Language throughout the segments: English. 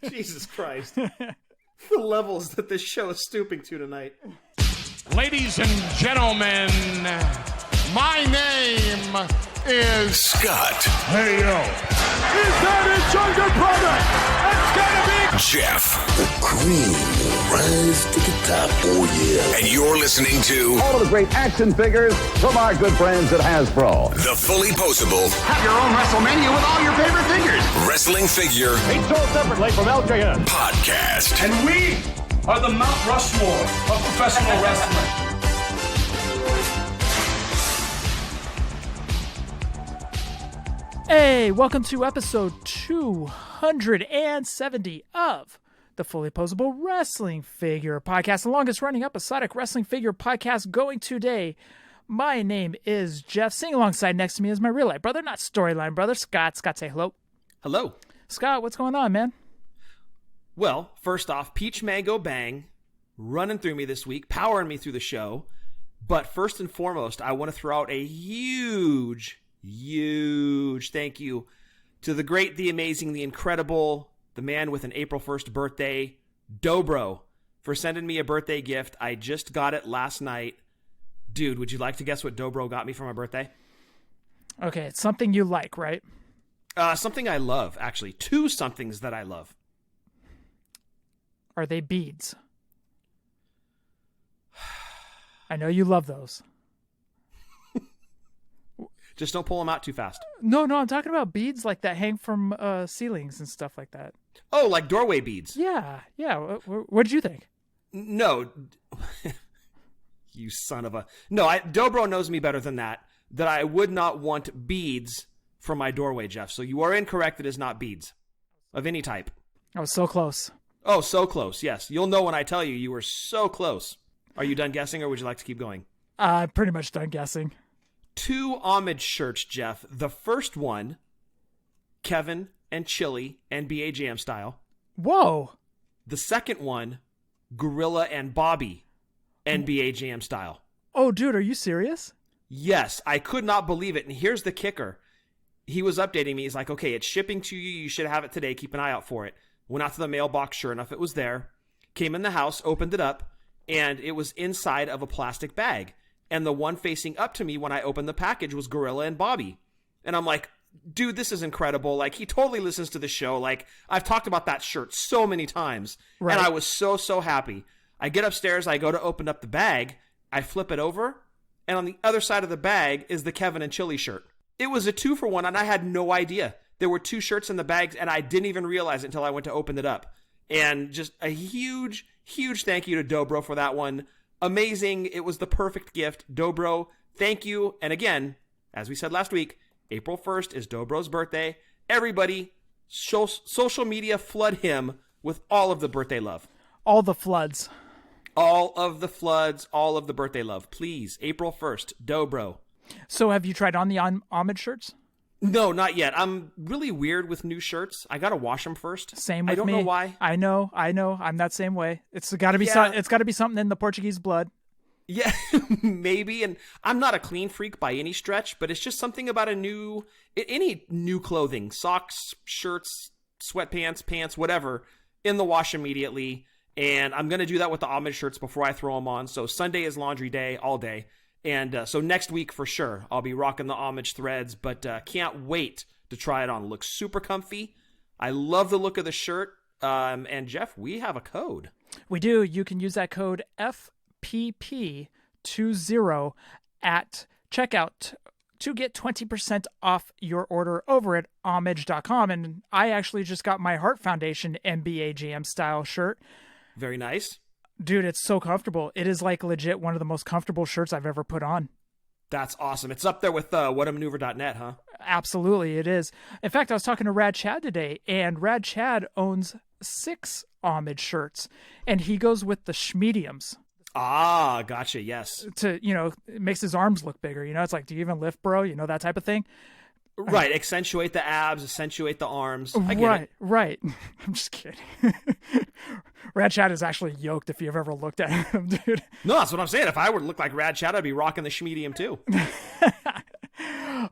Jesus Christ. The levels that this show is stooping to tonight. Ladies and gentlemen, my name is Scott. Hey, yo. Is that his younger brother? That's gotta be Jeff. The cream will rise to the top. Oh, yeah. And you're listening to all of the great action figures from our good friends at Hasbro. the Fullyposeable Have your own WrestleMania with all your favorite figures. Wrestling Figure Each sold separately from LJN. Podcast. And we are the Mount Rushmore of professional wrestling. Hey, welcome to episode 270 of the Fullyposeable Wrestling Figure Podcast, the longest running episodic wrestling figure podcast going today. My name is Jeff. Sitting alongside next to me is my real life brother, not storyline brother, Scott. Scott, say hello. Hello. Scott, what's going on, man? Well, first off, Peach Mango Bang running through me this week, powering me through the show. But first and foremost, I want to throw out a huge thank you to the great, the amazing, the incredible, the man with an April 1st birthday, Dobro, for sending me a birthday gift. I just got it last night. Dude, would you like to guess what Dobro got me for my birthday? Okay, it's something you like, right? Something I love, actually. Two somethings that I love. Are they beads? I know you love those. Just don't pull them out too fast. No, I'm talking about beads like that hang from ceilings and stuff like that. Oh, like doorway beads. Yeah. What did you think? No. You son of a... No, Dobro knows me better than that I would not want beads for my doorway, Jeff. So you are incorrect. It is not beads of any type. I was so close. Oh, so close. Yes. You'll know when I tell you you were so close. Are you done guessing or would you like to keep going? Pretty much done guessing. 2 homage shirts, Jeff. The first one, Kevin and Chili, NBA Jam style. Whoa. The second one, Gorilla and Bobby, NBA Jam style. Oh, dude, are you serious? Yes, I could not believe it. And here's the kicker. He was updating me. He's like, okay, it's shipping to you. You should have it today. Keep an eye out for it. Went out to the mailbox. Sure enough, it was there. Came in the house, opened it up, and it was inside of a plastic bag. And the one facing up to me when I opened the package was Gorilla and Bobby. And I'm like, dude, this is incredible. Like, he totally listens to the show. Like, I've talked about that shirt so many times. Right. And I was so happy. I get upstairs. I go to open up the bag. I flip it over. And on the other side of the bag is the Kevin and Chili shirt. It was a 2-for-1, and I had no idea. There were 2 shirts in the bags, and I didn't even realize it until I went to open it up. And just a huge thank you to Dobro for that one. Amazing. It was the perfect gift. Dobro, thank you. And again, as we said last week, April 1st is Dobro's birthday. Everybody, social media, flood him with all of the birthday love. All the floods. All of the floods, all of the birthday love. Please, April 1st, Dobro. So have you tried on the homage shirts? No, not yet. I'm really weird with new shirts. I gotta wash them first. Same with me. I don't know why. I know. I'm that same way. It's got to be it's got to be something in the Portuguese blood. Yeah, maybe. And I'm not a clean freak by any stretch, but it's just something about any new clothing, socks, shirts, sweatpants, pants, whatever, in the wash immediately. And I'm gonna do that with the homage shirts before I throw them on. So Sunday is laundry day all day. And so next week, for sure, I'll be rocking the homage threads, but can't wait to try it on. It looks super comfy. I love the look of the shirt. And Jeff, we have a code. We do. You can use that code FPP20 at checkout to get 20% off your order over at homage.com. And I actually just got my Heart Foundation NBA Jam style shirt. Very nice. Dude, it's so comfortable. It is like legit one of the most comfortable shirts I've ever put on. That's awesome. It's up there with whatamaneuver.net, huh? Absolutely, it is. In fact, I was talking to Rad Chad today, and Rad Chad owns 6 homage shirts, and he goes with the schmediums. Ah, gotcha, yes. It makes his arms look bigger. It's like, do you even lift, bro? That type of thing. Right, accentuate the abs, accentuate the arms. I get it. Right. I'm just kidding. Rad Chad is actually yoked if you've ever looked at him, dude. No, that's what I'm saying. If I were to look like Rad Chad, I'd be rocking the schmedium too.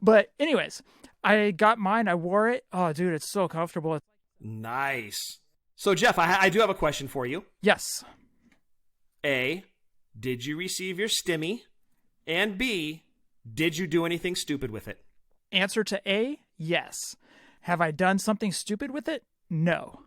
But anyways, I got mine. I wore it. Oh, dude, it's so comfortable. Nice. So, Jeff, I do have a question for you. Yes. A, did you receive your stimmy? And B, did you do anything stupid with it? Answer to A, yes. Have I done something stupid with it? No.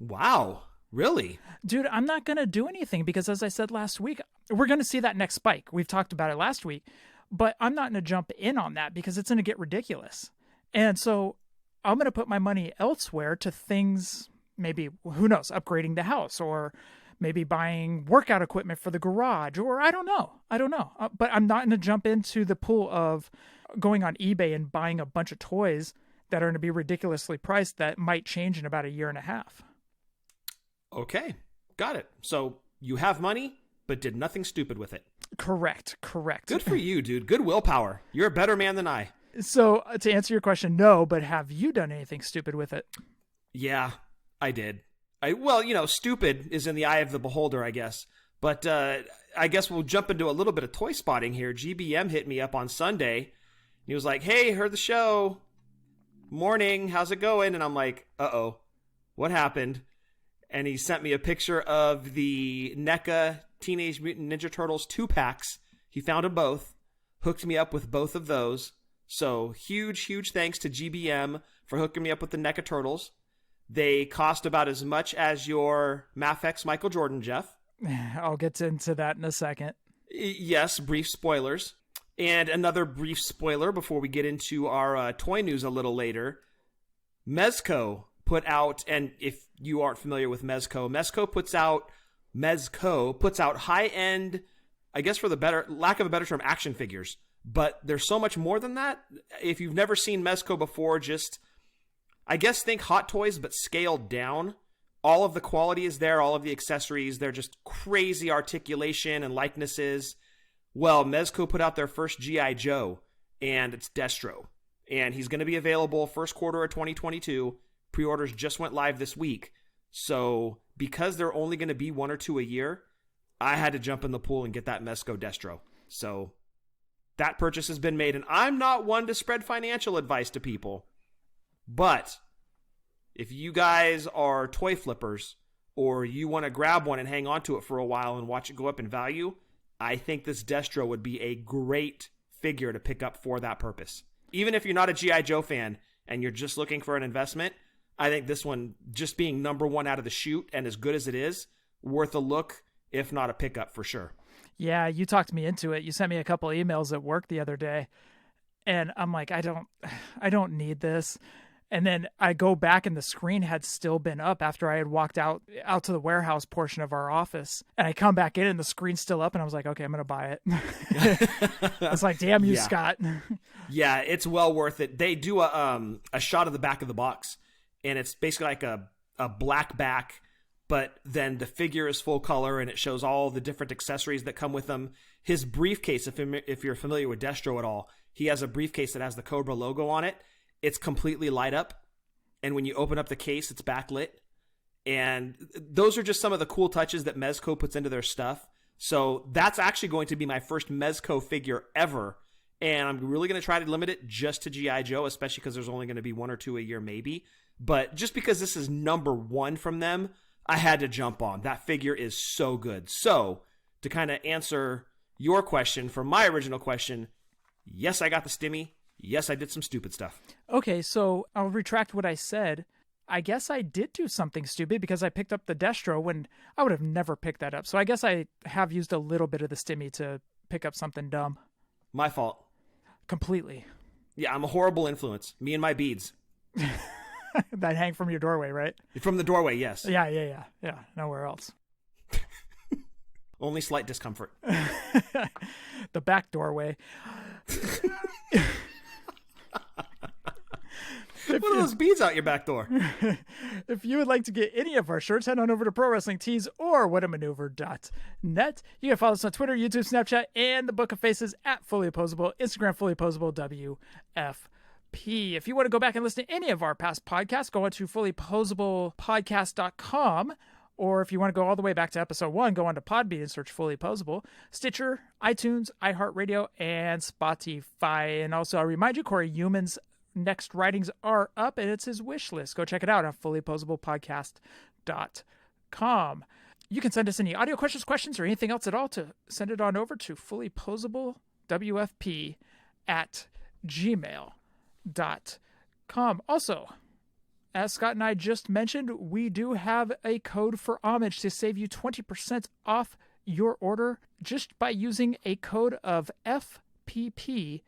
Wow. Really? Dude, I'm not going to do anything because, as I said last week, we're going to see that next spike. We've talked about it last week, but I'm not going to jump in on that because it's going to get ridiculous. And so I'm going to put my money elsewhere to things, maybe, who knows, upgrading the house or maybe buying workout equipment for the garage, or I don't know. But I'm not going to jump into the pool of going on eBay and buying a bunch of toys that are going to be ridiculously priced that might change in about a year and a half. Okay, got it. So you have money, but did nothing stupid with it. Correct. Good for you, dude. Good willpower. You're a better man than I. So to answer your question, no, but have you done anything stupid with it? Yeah, I did. Well, stupid is in the eye of the beholder, I guess. But I guess we'll jump into a little bit of toy spotting here. GBM hit me up on Sunday. He was like, hey, heard the show. Morning, how's it going? And I'm like, uh-oh, what happened? And he sent me a picture of the NECA Teenage Mutant Ninja Turtles 2-packs. He found them both, hooked me up with both of those. So huge thanks to GBM for hooking me up with the NECA Turtles. They cost about as much as your Mafex Michael Jordan, Jeff. I'll get into that in a second. Yes, brief spoilers. And another brief spoiler before we get into our toy news a little later. Mezco put out, and if you aren't familiar with Mezco puts out high-end, I guess for the lack of a better term, action figures. But there's so much more than that. If you've never seen Mezco before, just, I guess, think Hot Toys, but scaled down. All of the quality is there, all of the accessories. They're just crazy articulation and likenesses. Well, Mezco put out their first G.I. Joe, and it's Destro. And he's going to be available first quarter of 2022. Pre-orders just went live this week. So because they're only going to be 1 or 2 a year, I had to jump in the pool and get that Mezco Destro. So that purchase has been made. And I'm not one to spread financial advice to people. But if you guys are toy flippers or you want to grab one and hang on to it for a while and watch it go up in value, I think this Destro would be a great figure to pick up for that purpose. Even if you're not a G.I. Joe fan and you're just looking for an investment, I think this one, just being number one out of the chute and as good as it is, worth a look, if not a pickup for sure. Yeah, you talked me into it. You sent me a couple emails at work the other day, and I'm like, I don't need this. And then I go back and the screen had still been up after I had walked out to the warehouse portion of our office. And I come back in and the screen's still up and I was like, okay, I'm going to buy it. I was like, damn you, Scott. Yeah, it's well worth it. They do a shot of the back of the box and it's basically like a black back, but then the figure is full color and it shows all the different accessories that come with them. His briefcase, if you're familiar with Destro at all, he has a briefcase that has the Cobra logo on it. It's completely light up. And when you open up the case, it's backlit. And those are just some of the cool touches that Mezco puts into their stuff. So that's actually going to be my first Mezco figure ever. And I'm really going to try to limit it just to G.I. Joe, especially because there's only going to be 1 or 2 a year maybe. But just because this is number one from them, I had to jump on. That figure is so good. So to kind of answer your question from my original question, yes, I got the stimmy. Yes, I did some stupid stuff. Okay, so I'll retract what I said. I guess I did do something stupid because I picked up the Destro when I would have never picked that up. So I guess I have used a little bit of the stimmy to pick up something dumb. My fault. Completely. Yeah, I'm a horrible influence. Me and my beads. That hang from your doorway, right? From the doorway, yes. Yeah. Nowhere else. Only slight discomfort. The back doorway. What are those beads out your back door? If you would like to get any of our shirts, head on over to Pro Wrestling Tees or whatamaneuver.net. You can follow us on Twitter, YouTube, Snapchat, and the Book of Faces at Fullyposeable, Instagram Fullyposeable WFP. If you want to go back and listen to any of our past podcasts, go on to fullyposeablepodcast.com. Or if you want to go all the way back to episode 1, go on to Podbean and search Fully Poseable, Stitcher, iTunes, iHeartRadio, and Spotify. And also, I remind you, Corey Human's next writings are up, and it's his wish list. Go check it out on fullyposeablepodcast.com. gmail.com. You can send us any audio questions, or anything else at all to send it on over to fullyposablewfp@gmail.com. Also, as Scott and I just mentioned, we do have a code for Homage to save you 20% off your order just by using a code of FPP20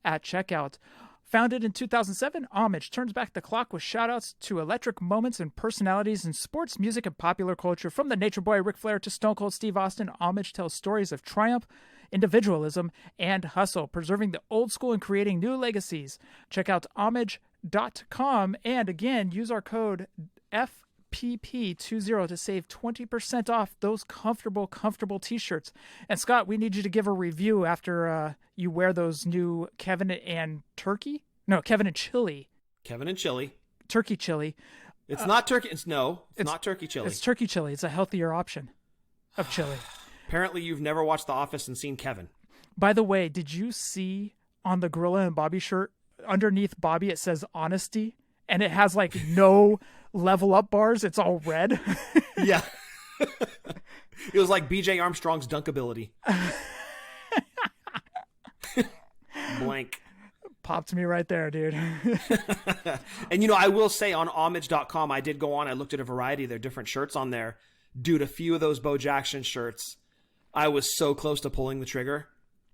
at checkout. Founded in 2007, Homage turns back the clock with shoutouts to electric moments and personalities in sports, music, and popular culture. From the Nature Boy Ric Flair to Stone Cold Steve Austin, Homage tells stories of triumph, individualism, and hustle, preserving the old school and creating new legacies. Check out homage.com and again, use our code FPP20 to save 20% off those comfortable t-shirts. And Scott, we need you to give a review after you wear those new Kevin and Chili. Kevin and Chili. Turkey chili. It's not turkey. It's not turkey chili. It's turkey chili. It's a healthier option of chili. Apparently you've never watched The Office and seen Kevin. By the way, did you see on the Gorilla and Bobby shirt, underneath Bobby, it says honesty, and it has like no level up bars. It's all red. Yeah. It was like BJ Armstrong's dunk ability. Blank. Popped me right there, dude. And I will say on homage.com, I did go on, I looked at a variety of their different shirts on there. Dude, a few of those Bo Jackson shirts, I was so close to pulling the trigger.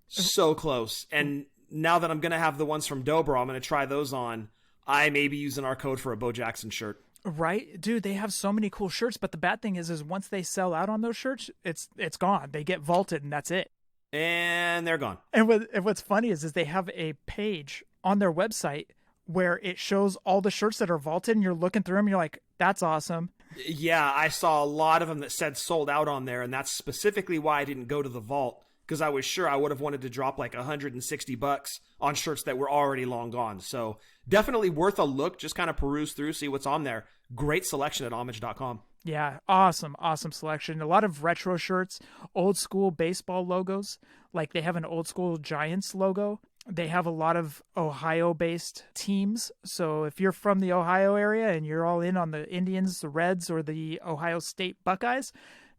So close. And now that I'm going to have the ones from Dobro, I'm going to try those on. I may be using our code for a Bo Jackson shirt. Right? Dude, they have so many cool shirts, but the bad thing is once they sell out on those shirts, it's gone. They get vaulted and that's it. And they're gone. And what's funny is they have a page on their website where it shows all the shirts that are vaulted, and you're looking through them and you're like, that's awesome. Yeah, I saw a lot of them that said sold out on there, and that's specifically why I didn't go to the vault, because I was sure I would have wanted to drop like $160 on shirts that were already long gone. So definitely worth a look. Just kind of peruse through, see what's on there. Great selection at homage.com. Yeah, awesome selection. A lot of retro shirts, old school baseball logos. Like they have an old school Giants logo. They have a lot of Ohio-based teams. So if you're from the Ohio area and you're all in on the Indians, the Reds, or the Ohio State Buckeyes,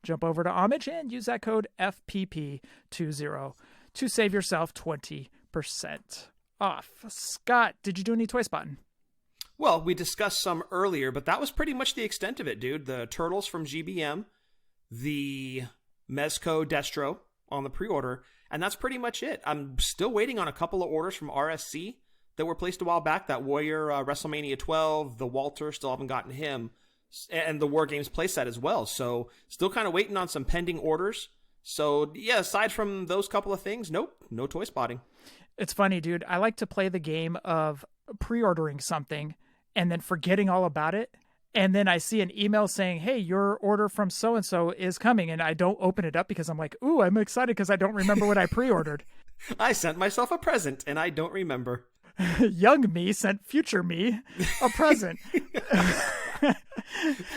jump over to Homage and use that code FPP20 to save yourself 20% off. Scott, did you do any toy spotting? Well, we discussed some earlier, but that was pretty much the extent of it, dude. The Turtles from GBM, the Mezco Destro on the pre-order, and that's pretty much it. I'm still waiting on a couple of orders from RSC that were placed a while back. That Warrior WrestleMania 12, the Walter, still haven't gotten him, and the War Games playset as well. So still kind of waiting on some pending orders. So yeah, aside from those couple of things, nope, no toy spotting. It's funny, dude. I like to play the game of pre-ordering something and then forgetting all about it. And then I see an email saying, hey, your order from so-and-so is coming. And I don't open it up because I'm like, ooh, I'm excited because I don't remember what I pre-ordered. I sent myself a present and I don't remember. Young me sent future me a present.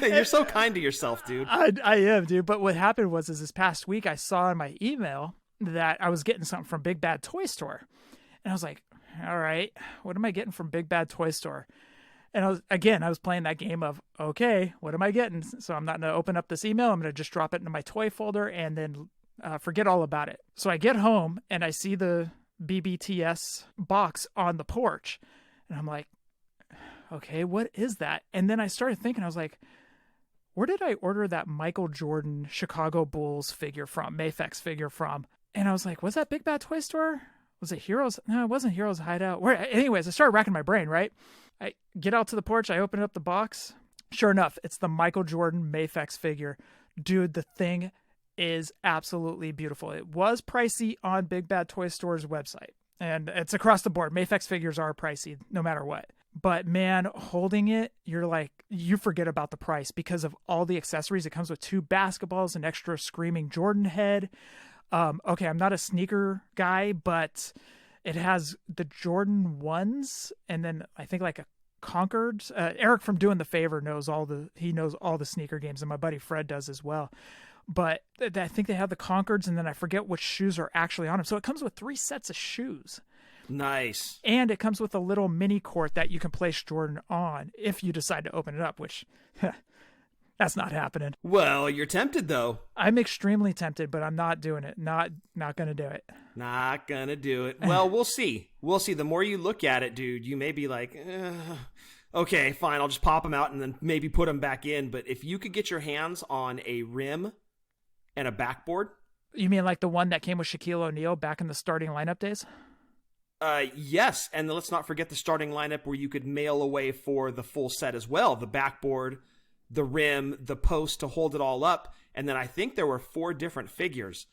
You're so kind to yourself, dude. I am, dude. But what happened was this past week, I saw in my email that I was getting something from Big Bad Toy Store. And I was like, all right, what am I getting from Big Bad Toy Store? And I was playing that game of, okay, what am I getting? So I'm not going to open up this email. I'm going to just drop it into my toy folder and then forget all about it. So I get home and I see the BBTS box on the porch. And I'm like, okay, what is that? And then I started thinking, I was like, where did I order that Michael Jordan Chicago Bulls figure from, Mafex figure from? And I was like, was that Big Bad Toy Store? Was it Heroes? No, it wasn't Heroes Hideout. Anyways, I started racking my brain, right? I get out to the porch. I open up the box. Sure enough, it's the Michael Jordan Mafex figure. Dude, the thing is absolutely beautiful. It was pricey on Big Bad Toy Store's website. And it's across the board. Mafex figures are pricey no matter what. But man, holding it, you're like, you forget about the price because of all the accessories. It comes with 2 basketballs, an extra screaming Jordan head. Okay, I'm not a sneaker guy, but it has the Jordan 1s and then I think like a Concord. Eric from Doing the Favor knows all the sneaker games, and my buddy Fred does as well. But I think they have the Concords, and then I forget which shoes are actually on them. So it comes with 3 sets of shoes. Nice. And it comes with a little mini court that you can place Jordan on if you decide to open it up, which that's not happening. Well, you're tempted though. I'm extremely tempted, but I'm not doing it. Not going to do it. Not gonna do it. Well, we'll see. We'll see. The more you look at it, dude, you may be like, okay, fine, I'll just pop them out and then maybe put them back in. But if you could get your hands on a rim and a backboard. You mean like the one that came with Shaquille O'Neal back in the starting lineup days? Yes, and let's not forget the starting lineup where you could mail away for the full set as well. The backboard, the rim, the post to hold it all up. And then I think there were 4 different figures.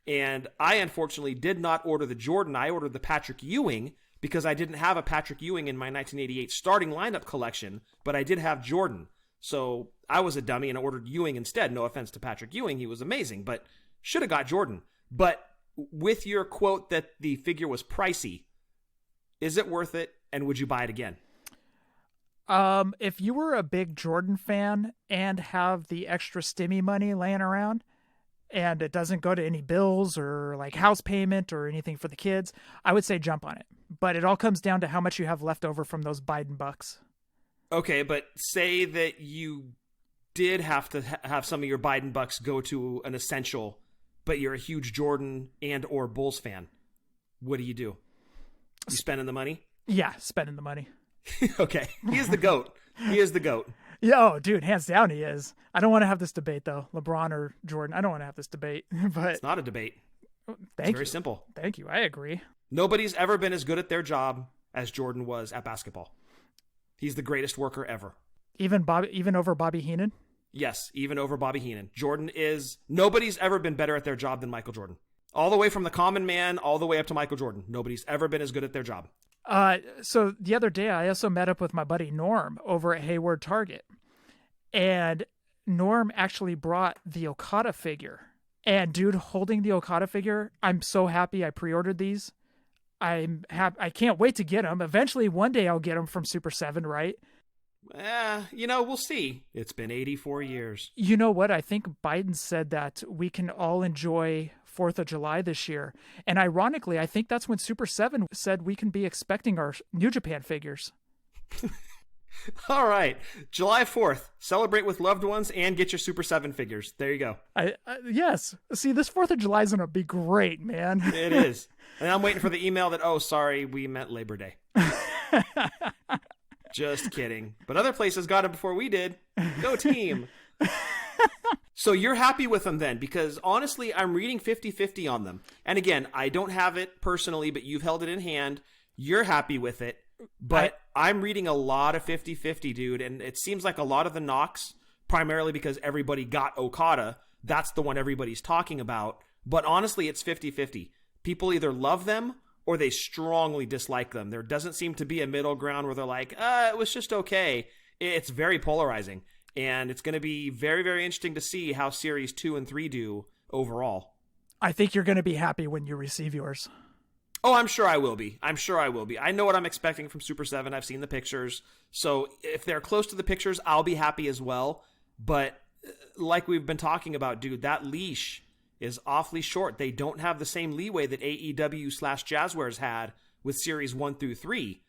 And I unfortunately did not order the Jordan. I ordered the Patrick Ewing because I didn't have a Patrick Ewing in my 1988 starting lineup collection, but I did have Jordan. So I was a dummy and ordered Ewing instead. No offense to Patrick Ewing. He was amazing, but should have got Jordan. But with your quote that the figure was pricey, is it worth it? And would you buy it again? If you were a big Jordan fan and have the extra stimmy money laying around and it doesn't go to any bills or like house payment or anything for the kids, I would say jump on it. But it all comes down to how much you have left over from those Biden bucks. Okay, but say that you did have to have some of your Biden bucks go to an essential, but you're a huge Jordan and or Bulls fan. What do? You spending the money? Yeah, spending the money. Okay. He is the GOAT. He is the GOAT. Yeah, oh, dude, hands down he is. I don't want to have this debate, though. LeBron or Jordan. I don't want to have this debate. But it's not a debate. It's very simple. Thank you. I agree. Nobody's ever been as good at their job as Jordan was at basketball. He's the greatest worker ever. Even over Bobby Heenan? Yes, even over Bobby Heenan. Nobody's ever been better at their job than Michael Jordan. All the way from the common man, all the way up to Michael Jordan. Nobody's ever been as good at their job. So the other day, I also met up with my buddy Norm over at Hayward Target. And Norm actually brought the Okada figure. And dude, holding the Okada figure, I'm so happy I pre-ordered these. I can't wait to get them. Eventually, one day I'll get them from Super 7, right? We'll see. It's been 84 years. You know what? I think Biden said that we can all enjoy 4th of July this year. And ironically, I think that's when Super 7 said we can be expecting our New Japan figures. All right. July 4th. Celebrate with loved ones and get your Super 7 figures. There you go. Yes. See, this 4th of July is going to be great, man. It is. And I'm waiting for the email that, oh, sorry, we meant Labor Day. Just kidding. But other places got it before we did. Go team. So you're happy with them then? Because honestly, I'm reading 50-50 on them. And again, I don't have it personally, but you've held it in hand. You're happy with it. But I'm reading a lot of 50-50, dude. And it seems like a lot of the knocks, primarily because everybody got Okada, that's the one everybody's talking about. But honestly, it's 50-50. People either love them or they strongly dislike them. There doesn't seem to be a middle ground where they're like, it was just okay. It's very polarizing. And it's going to be very, very interesting to see how Series 2 and 3 do overall. I think you're going to be happy when you receive yours. Oh, I'm sure I will be. I know what I'm expecting from Super 7. I've seen the pictures. So if they're close to the pictures, I'll be happy as well. But like we've been talking about, dude, that leash is awfully short. They don't have the same leeway that AEW/Jazzwares had with Series 1 through 3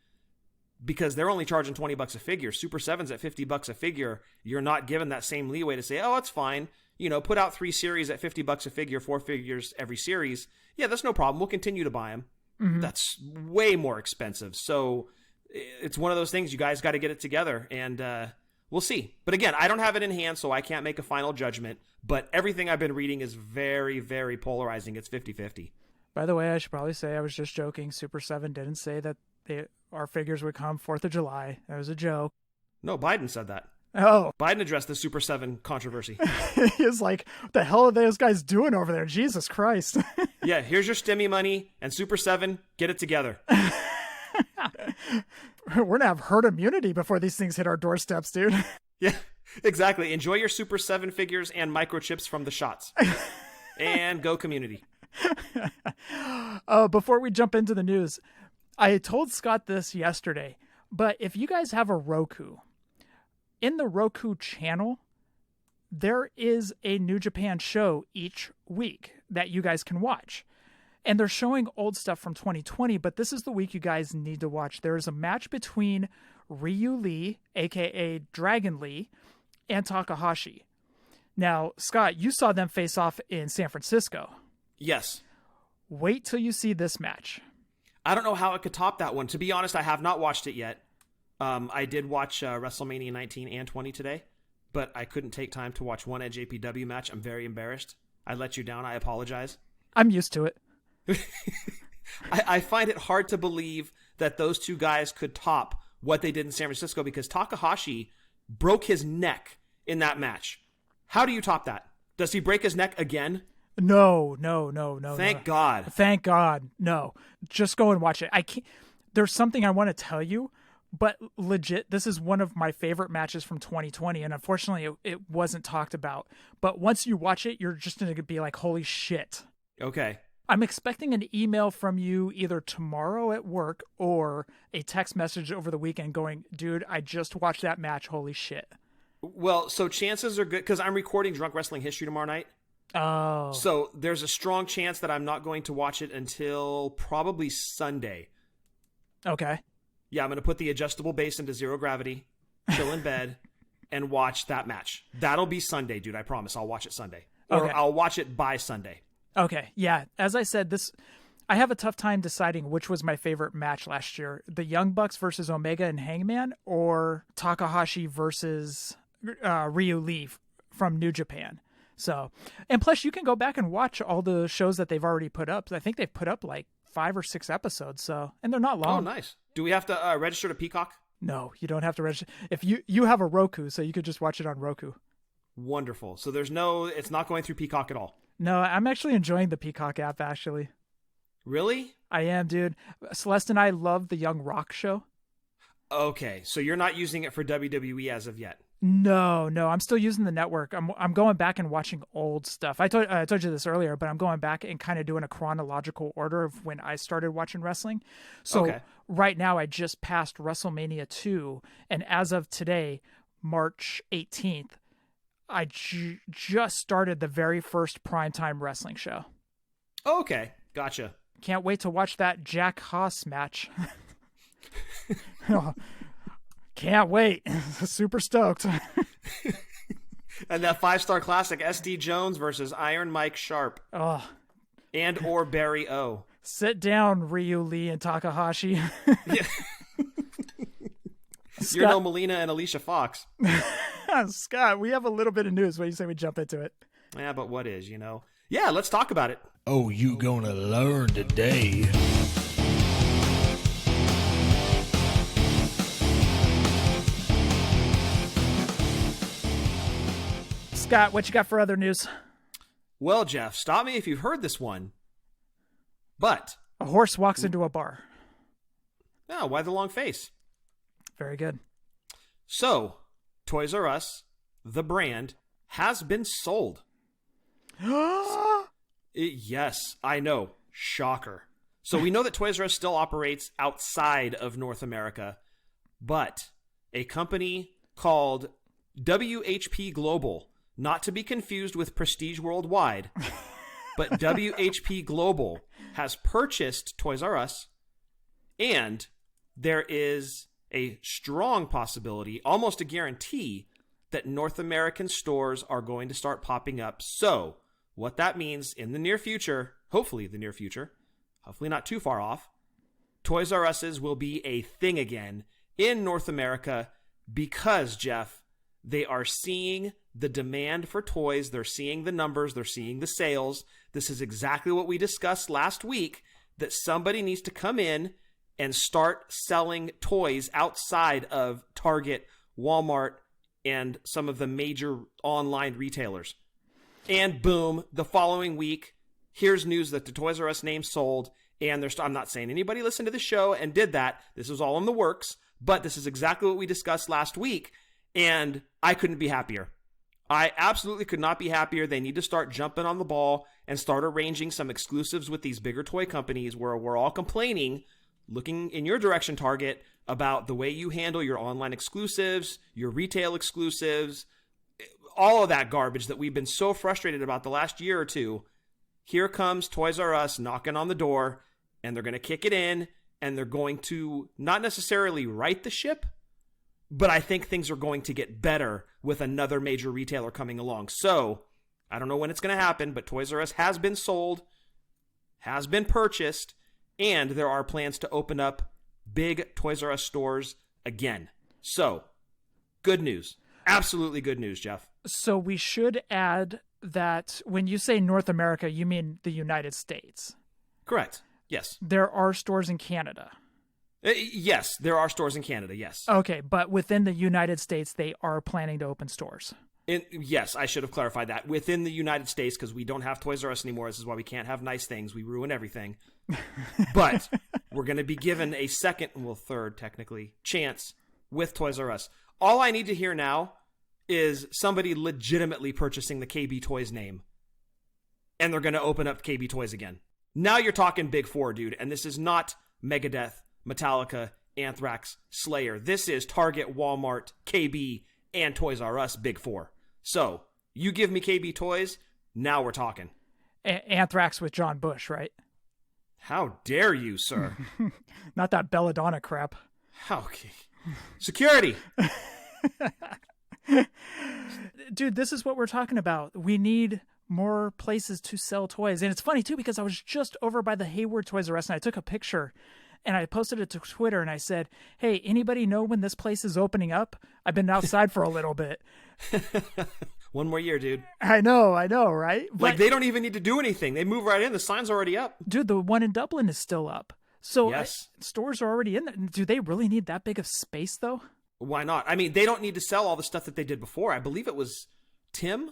because they're only charging $20 a figure. Super 7's at $50 a figure. You're not given that same leeway to say, oh, it's fine. Put out 3 series at $50 a figure, 4 figures every series. Yeah, that's no problem. We'll continue to buy them. Mm-hmm. That's way more expensive. So it's one of those things. You guys got to get it together, and we'll see. But again, I don't have it in hand, so I can't make a final judgment. But everything I've been reading is very, very polarizing. It's 50-50. By the way, I should probably say I was just joking. Super 7 didn't say that our figures would come 4th of July. That was a joke. No, Biden said that. Oh. Biden addressed the Super 7 controversy. He's like, what the hell are those guys doing over there? Jesus Christ. Yeah, here's your stimmy money, and Super 7, get it together. We're going to have herd immunity before these things hit our doorsteps, dude. Yeah, exactly. Enjoy your Super 7 figures and microchips from the shots. And go community. Before we jump into the news, I told Scott this yesterday, but if you guys have a Roku, in the Roku channel, there is a New Japan show each week that you guys can watch. And they're showing old stuff from 2020, but this is the week you guys need to watch. There is a match between Ryu Lee, aka Dragon Lee, and Takahashi. Now, Scott, you saw them face off in San Francisco. Yes. Wait till you see this match. I don't know how it could top that one. To be honest, I have not watched it yet. I did watch WrestleMania 19 and 20 today, but I couldn't take time to watch one NJPW match. I'm very embarrassed. I let you down. I apologize. I'm used to it. I find it hard to believe that those two guys could top what they did in San Francisco because Takahashi broke his neck in that match. How do you top that? Does he break his neck again? No. Thank God. Thank God. No. Just go and watch it. I can't. There's something I want to tell you, but legit, this is one of my favorite matches from 2020, and unfortunately, it wasn't talked about. But once you watch it, you're just going to be like, holy shit. Okay. I'm expecting an email from you either tomorrow at work or a text message over the weekend going, dude, I just watched that match. Holy shit. Well, so chances are good because I'm recording Drunk Wrestling History tomorrow night. Oh. So there's a strong chance that I'm not going to watch it until probably Sunday. Okay. Yeah, I'm going to put the adjustable base into zero gravity, chill in bed, and watch that match. That'll be Sunday, dude. I promise. I'll watch it Sunday. Or Okay. I'll watch it by Sunday. Okay. Yeah. As I said, I have a tough time deciding which was my favorite match last year. The Young Bucks versus Omega and Hangman or Takahashi versus Ryu Lee from New Japan. So, and plus you can go back and watch all the shows that they've already put up. I think they've put up like 5 or 6 episodes. So, and they're not long. Oh, nice. Do we have to register to Peacock? No, you don't have to register. If you have a Roku, so you could just watch it on Roku. Wonderful. So it's not going through Peacock at all. No, I'm actually enjoying the Peacock app, actually. Really? I am, dude. Celeste and I love the Young Rock show. Okay, so you're not using it for WWE as of yet. No, I'm still using the network. I'm going back and watching old stuff. I told you this earlier, but I'm going back and kind of doing a chronological order of when I started watching wrestling. So Right now I just passed WrestleMania 2, and as of today, March 18th, I just started the very first primetime wrestling show. Okay, gotcha. Can't wait to watch that Jack Haas match. Oh, can't wait. Super stoked. And that 5-star classic, SD Jones versus Iron Mike Sharp. Oh. And or Barry O. Sit down, Ryu Lee and Takahashi. Yeah. You're no Melina and Alicia Fox. Scott, we have a little bit of news. What do you say we jump into it? Yeah, but what is, Yeah, let's talk about it. Oh, you gonna learn today. Scott, what you got for other news? Well, Jeff, stop me if you've heard this one. But a horse walks into a bar. Oh, why the long face? Very good. So, Toys R Us, the brand, has been sold. Yes, I know. Shocker. So we know that Toys R Us still operates outside of North America, but a company called WHP Global, not to be confused with Prestige Worldwide, but WHP Global has purchased Toys R Us, and there is a strong possibility, almost a guarantee, that North American stores are going to start popping up. So, what that means in the near future, hopefully the near future, hopefully not too far off, Toys R Us's will be a thing again in North America because, Jeff, they are seeing the demand for toys. They're seeing the numbers. They're seeing the sales. This is exactly what we discussed last week, that somebody needs to come in and start selling toys outside of Target, Walmart, and some of the major online retailers. And boom, the following week, here's news that the Toys R Us name sold. And I'm not saying anybody listened to the show and did that. This was all in the works. But this is exactly what we discussed last week. And I couldn't be happier. I absolutely could not be happier. They need to start jumping on the ball and start arranging some exclusives with these bigger toy companies where we're all complaining, looking in your direction, Target, about the way you handle your online exclusives, your retail exclusives, all of that garbage that we've been so frustrated about the last year or two. here comes Toys R Us knocking on the door, and they're going to kick it in, and they're going to not necessarily right the ship, but I think things are going to get better with another major retailer coming along. So, I don't know when it's going to happen, but Toys R Us has been sold, has been purchased, and there are plans to open up big Toys R Us stores again. So, good news. Absolutely good news, Jeff. So we should add that when you say North America, you mean the United States. Correct. Yes. There are stores in Canada. Yes, there are stores in Canada, yes. Okay, but within the United States, they are planning to open stores. Yes, I should have clarified that. Within the United States, because we don't have Toys R Us anymore. This is why we can't have nice things. We ruin everything. But we're going to be given a second, well, third, technically, chance with Toys R Us. All I need to hear now is somebody legitimately purchasing the KB Toys name. And they're going to open up KB Toys again. Now you're talking Big Four, dude. And this is not Megadeth, Metallica, Anthrax, Slayer. This is Target, Walmart, KB, and Toys R Us Big Four. So, you give me KB Toys, now we're talking. Anthrax with John Bush, right? How dare you, sir? Not that Belladonna crap. Okay. Security! Dude, this is what we're talking about. We need more places to sell toys. And it's funny, too, because I was just over by the Hayward Toys R Us, and I took a picture, and I posted it to Twitter, and I said, hey, anybody know when this place is opening up? I've been outside for a little bit. One more year, dude. I know, right? Like, they don't even need to do anything. They move right in. The sign's already up. Dude, the one in Dublin is still up. So yes. Stores are already in there. Do they really need that big of space, though? Why not? I mean, they don't need to sell all the stuff that they did before. I believe it was Tim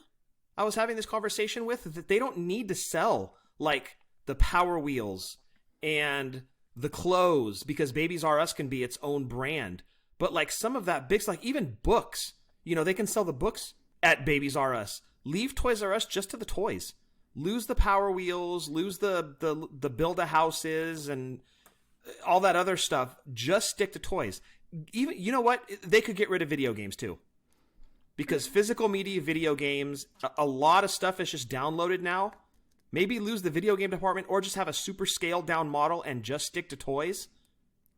I was having this conversation with, that they don't need to sell, like, the Power Wheels and the clothes, because Babies R Us can be its own brand. But, like, some of that big, like, even books, you know, they can sell the books at Babies R Us. Leave Toys R Us just to the toys. Lose the Power Wheels, lose the Build-A-Houses and all that other stuff. Just stick to toys. Even, you know what? They could get rid of video games too. Because physical media, video games, a lot of stuff is just downloaded now. Maybe lose the video game department, or just have a super scaled down model and just stick to toys.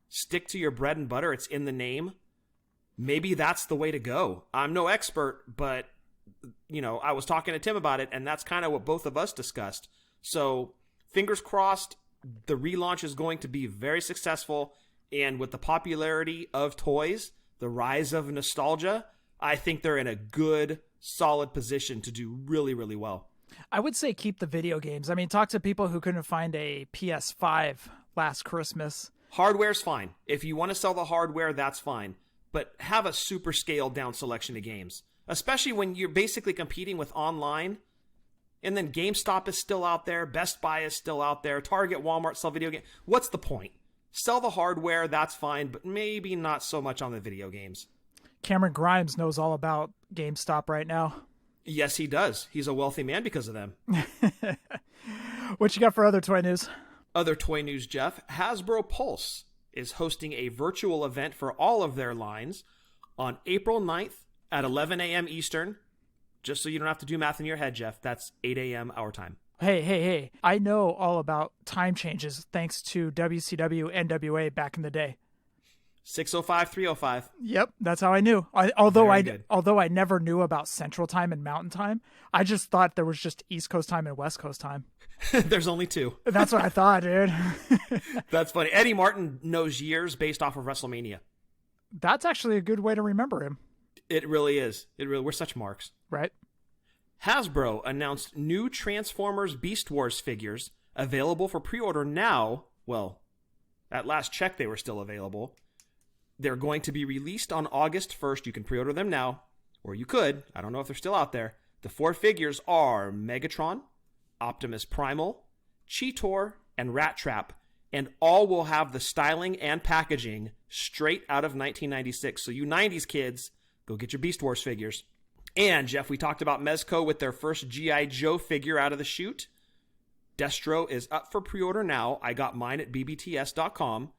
Stick to your bread and butter. It's in the name. Maybe that's the way to go. I'm no expert, but, you know, I was talking to Tim about it, and that's kind of what both of us discussed. So, fingers crossed, the relaunch is going to be very successful. And with the popularity of toys, the rise of nostalgia, I think they're in a good, solid position to do really, really well. I would say keep the video games. I mean, talk to people who couldn't find a PS5 last Christmas. Hardware's fine. If you want to sell the hardware, that's fine. But have a super scaled down selection of games. Especially when you're basically competing with online. And then GameStop is still out there. Best Buy is still out there. Target, Walmart sell video games. What's the point? Sell the hardware, that's fine, but maybe not so much on the video games. Cameron Grimes knows all about GameStop right now. Yes, he does. He's a wealthy man because of them. What you got for other toy news? Other toy news, Jeff. Hasbro Pulse is hosting a virtual event for all of their lines on April 9th at 11 a.m. Eastern. Just so you don't have to do math in your head, Jeff, that's 8 a.m. our time. Hey. I know all about time changes thanks to WCW NWA back in the day. 6:05, 3:05. Yep, that's how I knew. Although I never knew about Central Time and Mountain Time, I just thought there was just East Coast Time and West Coast Time. There's only two. That's what I thought, dude. That's funny. Eddie Martin knows years based off of WrestleMania. That's actually a good way to remember him. It really is. We're such marks. Right. Hasbro announced new Transformers Beast Wars figures available for pre-order now. Well, at last check, they were still available. They're going to be released on August 1st. You can pre-order them now, or you could. I don't know if they're still out there. The 4 figures are Megatron, Optimus Primal, Cheetor, and Rat Trap, and all will have the styling and packaging straight out of 1996. So you 90s kids, go get your Beast Wars figures. And, Jeff, we talked about Mezco with their first G.I. Joe figure out of the chute. Destro is up for pre-order now. I got mine at bbts.com.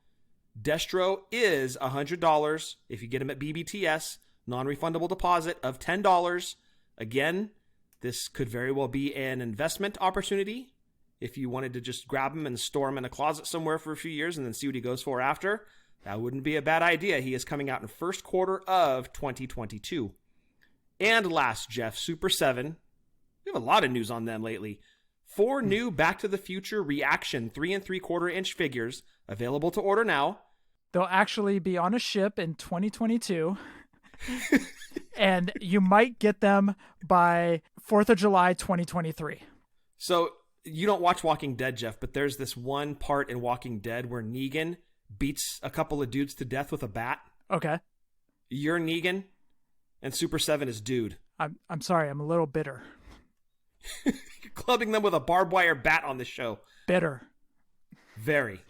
Destro is $100 if you get him at BBTS. Non-refundable deposit of $10. Again, this could very well be an investment opportunity. if you wanted to just grab him and store him in a closet somewhere for a few years and then see what he goes for after, that wouldn't be a bad idea. He is coming out in first quarter of 2022. And last, Jeff, Super 7. We have a lot of news on them lately. 4 new Back to the Future Reaction 3 3/4 inch figures available to order now. They'll actually be on a ship in 2022. And you might get them by 4th of July, 2023. So you don't watch Walking Dead, Jeff, but there's this one part in Walking Dead where Negan beats a couple of dudes to death with a bat. Okay. You're Negan, and Super 7 is Dude. I'm sorry, I'm a little bitter. You're clubbing them with a barbed wire bat on the show. Bitter. Very.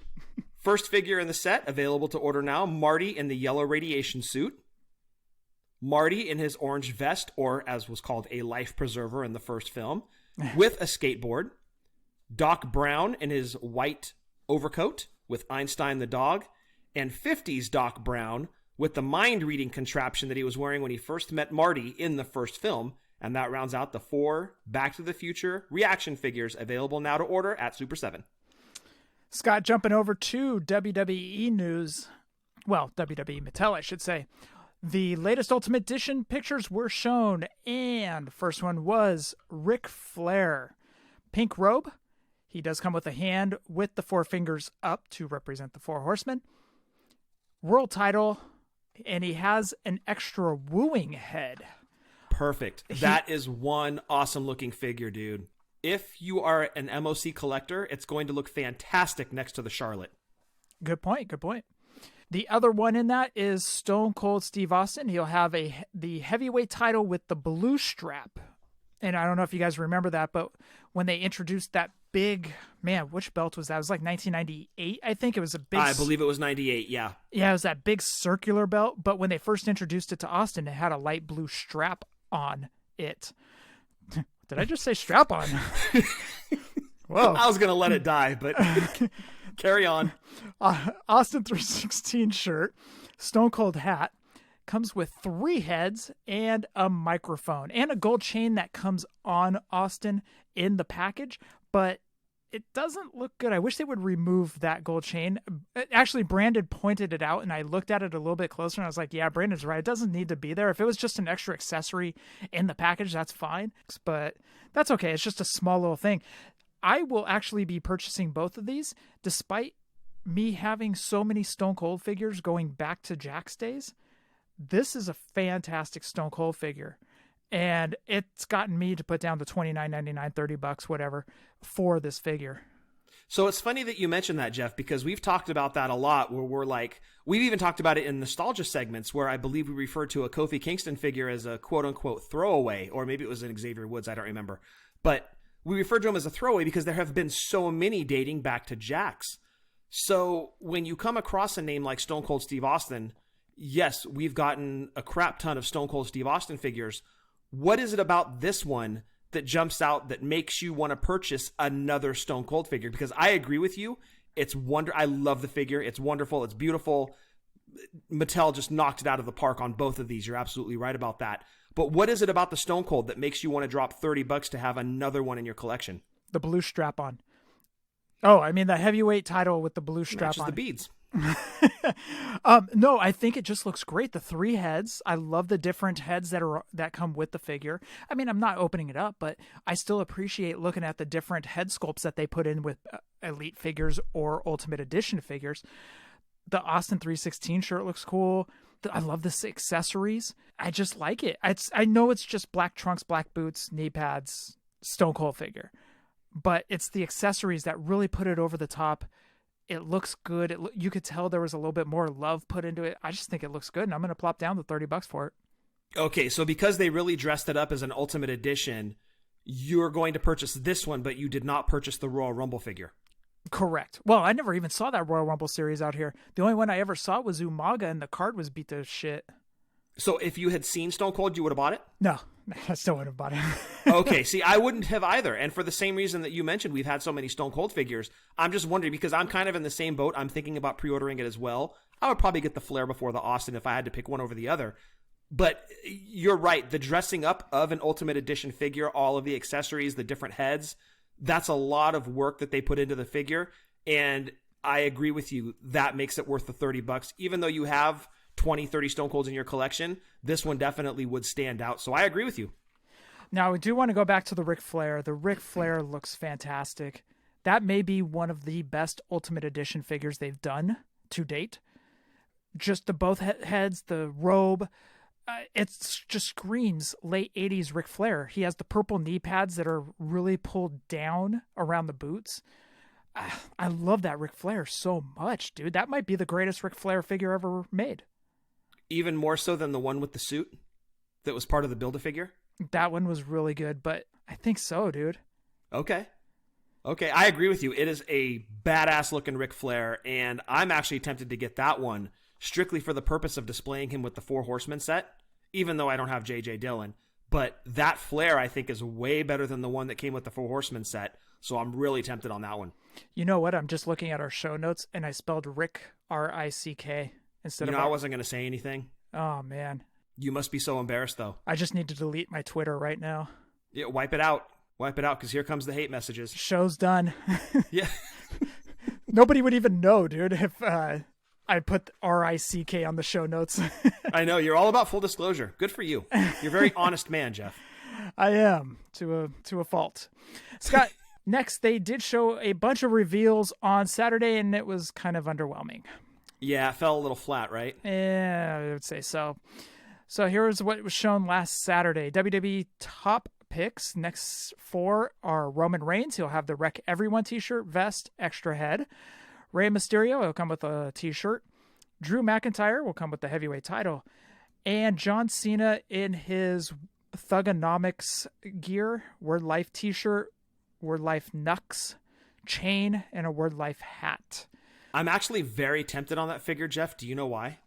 First figure in the set, available to order now, Marty in the yellow radiation suit. Marty in his orange vest, or as was called a life preserver in the first film, with a skateboard. Doc Brown in his white overcoat with Einstein the dog. And 50s Doc Brown with the mind-reading contraption that he was wearing when he first met Marty in the first film. And that rounds out the 4 Back to the Future reaction figures available now to order at Super 7. Scott, jumping over to WWE news. Well, WWE Mattel, I should say. The latest Ultimate Edition pictures were shown, and first one was Ric Flair. Pink robe. He does come with a hand with the 4 fingers up to represent the 4 horsemen. World title, and he has an extra wooing head. Perfect. That is one awesome looking figure, dude. If you are an MOC collector, it's going to look fantastic next to the Charlotte. Good point. Good point. The other one in that is Stone Cold Steve Austin. He'll have the heavyweight title with the blue strap. And I don't know if you guys remember that, but when they introduced that big, man, which belt was that? It was like 1998, I think. It was a big... I believe it was 98, yeah. Yeah, it was that big circular belt. But when they first introduced it to Austin, it had a light blue strap on it. Did I just say strap on? Whoa. I was going to let it die, but carry on. Austin 316 shirt, Stone Cold hat, comes with 3 heads and a microphone and a gold chain that comes on Austin in the package, but it doesn't look good. I wish they would remove that gold chain. Actually, Brandon pointed it out, and I looked at it a little bit closer, and I was like, yeah, Brandon's right. It doesn't need to be there. If it was just an extra accessory in the package, that's fine, but that's okay. It's just a small little thing. I will actually be purchasing both of these, despite me having so many Stone Cold figures going back to Jack's days. This is a fantastic Stone Cold figure, and it's gotten me to put down the $29.99, $30, whatever, for this figure. So it's funny that you mentioned that, Jeff, because we've talked about that a lot, where we're like, we've even talked about it in nostalgia segments, where I believe we referred to a Kofi Kingston figure as a quote-unquote throwaway, or maybe it was an Xavier Woods, I don't remember. But we referred to him as a throwaway because there have been so many dating back to Jax. So when you come across a name like Stone Cold Steve Austin, yes, we've gotten a crap ton of Stone Cold Steve Austin figures. What is it about this one that jumps out that makes you want to purchase another Stone Cold figure? Because I agree with you. It's I love the figure. It's wonderful. It's beautiful. Mattel just knocked it out of the park on both of these. You're absolutely right about that. But what is it about the Stone Cold that makes you want to drop $30 to have another one in your collection? The blue strap on. Oh, I mean the heavyweight title with the blue strap on. The beads. No, I think it just looks great. The 3 heads. I love the different heads that come with the figure. I mean, I'm not opening it up, but I still appreciate looking at the different head sculpts that they put in with Elite figures or Ultimate Edition figures. The Austin 316 shirt looks cool. I love the accessories. I just like it. I know it's just black trunks, black boots, knee pads, Stone Cold figure, but it's the accessories that really put it over the top. It looks good. You could tell there was a little bit more love put into it. I just think it looks good, and I'm going to plop down the $30 for it. Okay, so because they really dressed it up as an Ultimate Edition, you're going to purchase this one, but you did not purchase the Royal Rumble figure. Correct. Well, I never even saw that Royal Rumble series out here. The only one I ever saw was Umaga, and the card was beat to shit. So if you had seen Stone Cold, you would have bought it? No, I still wouldn't have bought it. Okay, see, I wouldn't have either. And for the same reason that you mentioned, we've had so many Stone Cold figures. I'm just wondering, because I'm kind of in the same boat. I'm thinking about pre-ordering it as well. I would probably get the Flair before the Austin if I had to pick one over the other. But you're right. The dressing up of an Ultimate Edition figure, all of the accessories, the different heads, That's a lot of work that they put into the figure. And I agree with you. That makes it worth the $30. Even though you have 20, 30 Stone Colds in your collection, this one definitely would stand out. So I agree with you. Now, I do want to go back to the Ric Flair. The Ric Flair looks fantastic. That may be one of the best Ultimate Edition figures they've done to date. Just the both heads, the robe. It just screams late 80s Ric Flair. He has the purple knee pads that are really pulled down around the boots. I love that Ric Flair so much, dude. That might be the greatest Ric Flair figure ever made. Even more so than the one with the suit that was part of the Build-A-Figure? That one was really good, but I think so, dude. Okay, I agree with you. It is a badass looking Ric Flair, and I'm actually tempted to get that one strictly for the purpose of displaying him with the Four Horsemen set, even though I don't have J.J. Dillon. But that Flair, I think, is way better than the one that came with the Four Horsemen set, so I'm really tempted on that one. You know what? I'm just looking at our show notes, and I spelled Rick, R-I-C-K, instead of... I wasn't going to say anything. Oh, man. You must be so embarrassed, though. I just need to delete my Twitter right now. Yeah, wipe it out. Wipe it out, because here comes the hate messages. Show's done. Yeah. Nobody would even know, dude, if I put R-I-C-K on the show notes. I know. You're all about full disclosure. Good for you. You're a very honest man, Jeff. I am, to a fault. Scott, next, they did show a bunch of reveals on Saturday, and it was kind of underwhelming. Yeah, it fell a little flat, right? Yeah, I would say so. So here's what was shown last Saturday. WWE top picks. Next 4 are Roman Reigns. He'll have the Wreck Everyone t-shirt, vest, extra head. Rey Mysterio will come with a t-shirt. Drew McIntyre will come with the heavyweight title. And John Cena in his Thugonomics gear, Word Life t-shirt, Word Life Nux, chain, and a Word Life hat. I'm actually very tempted on that figure, Jeff. Do you know why?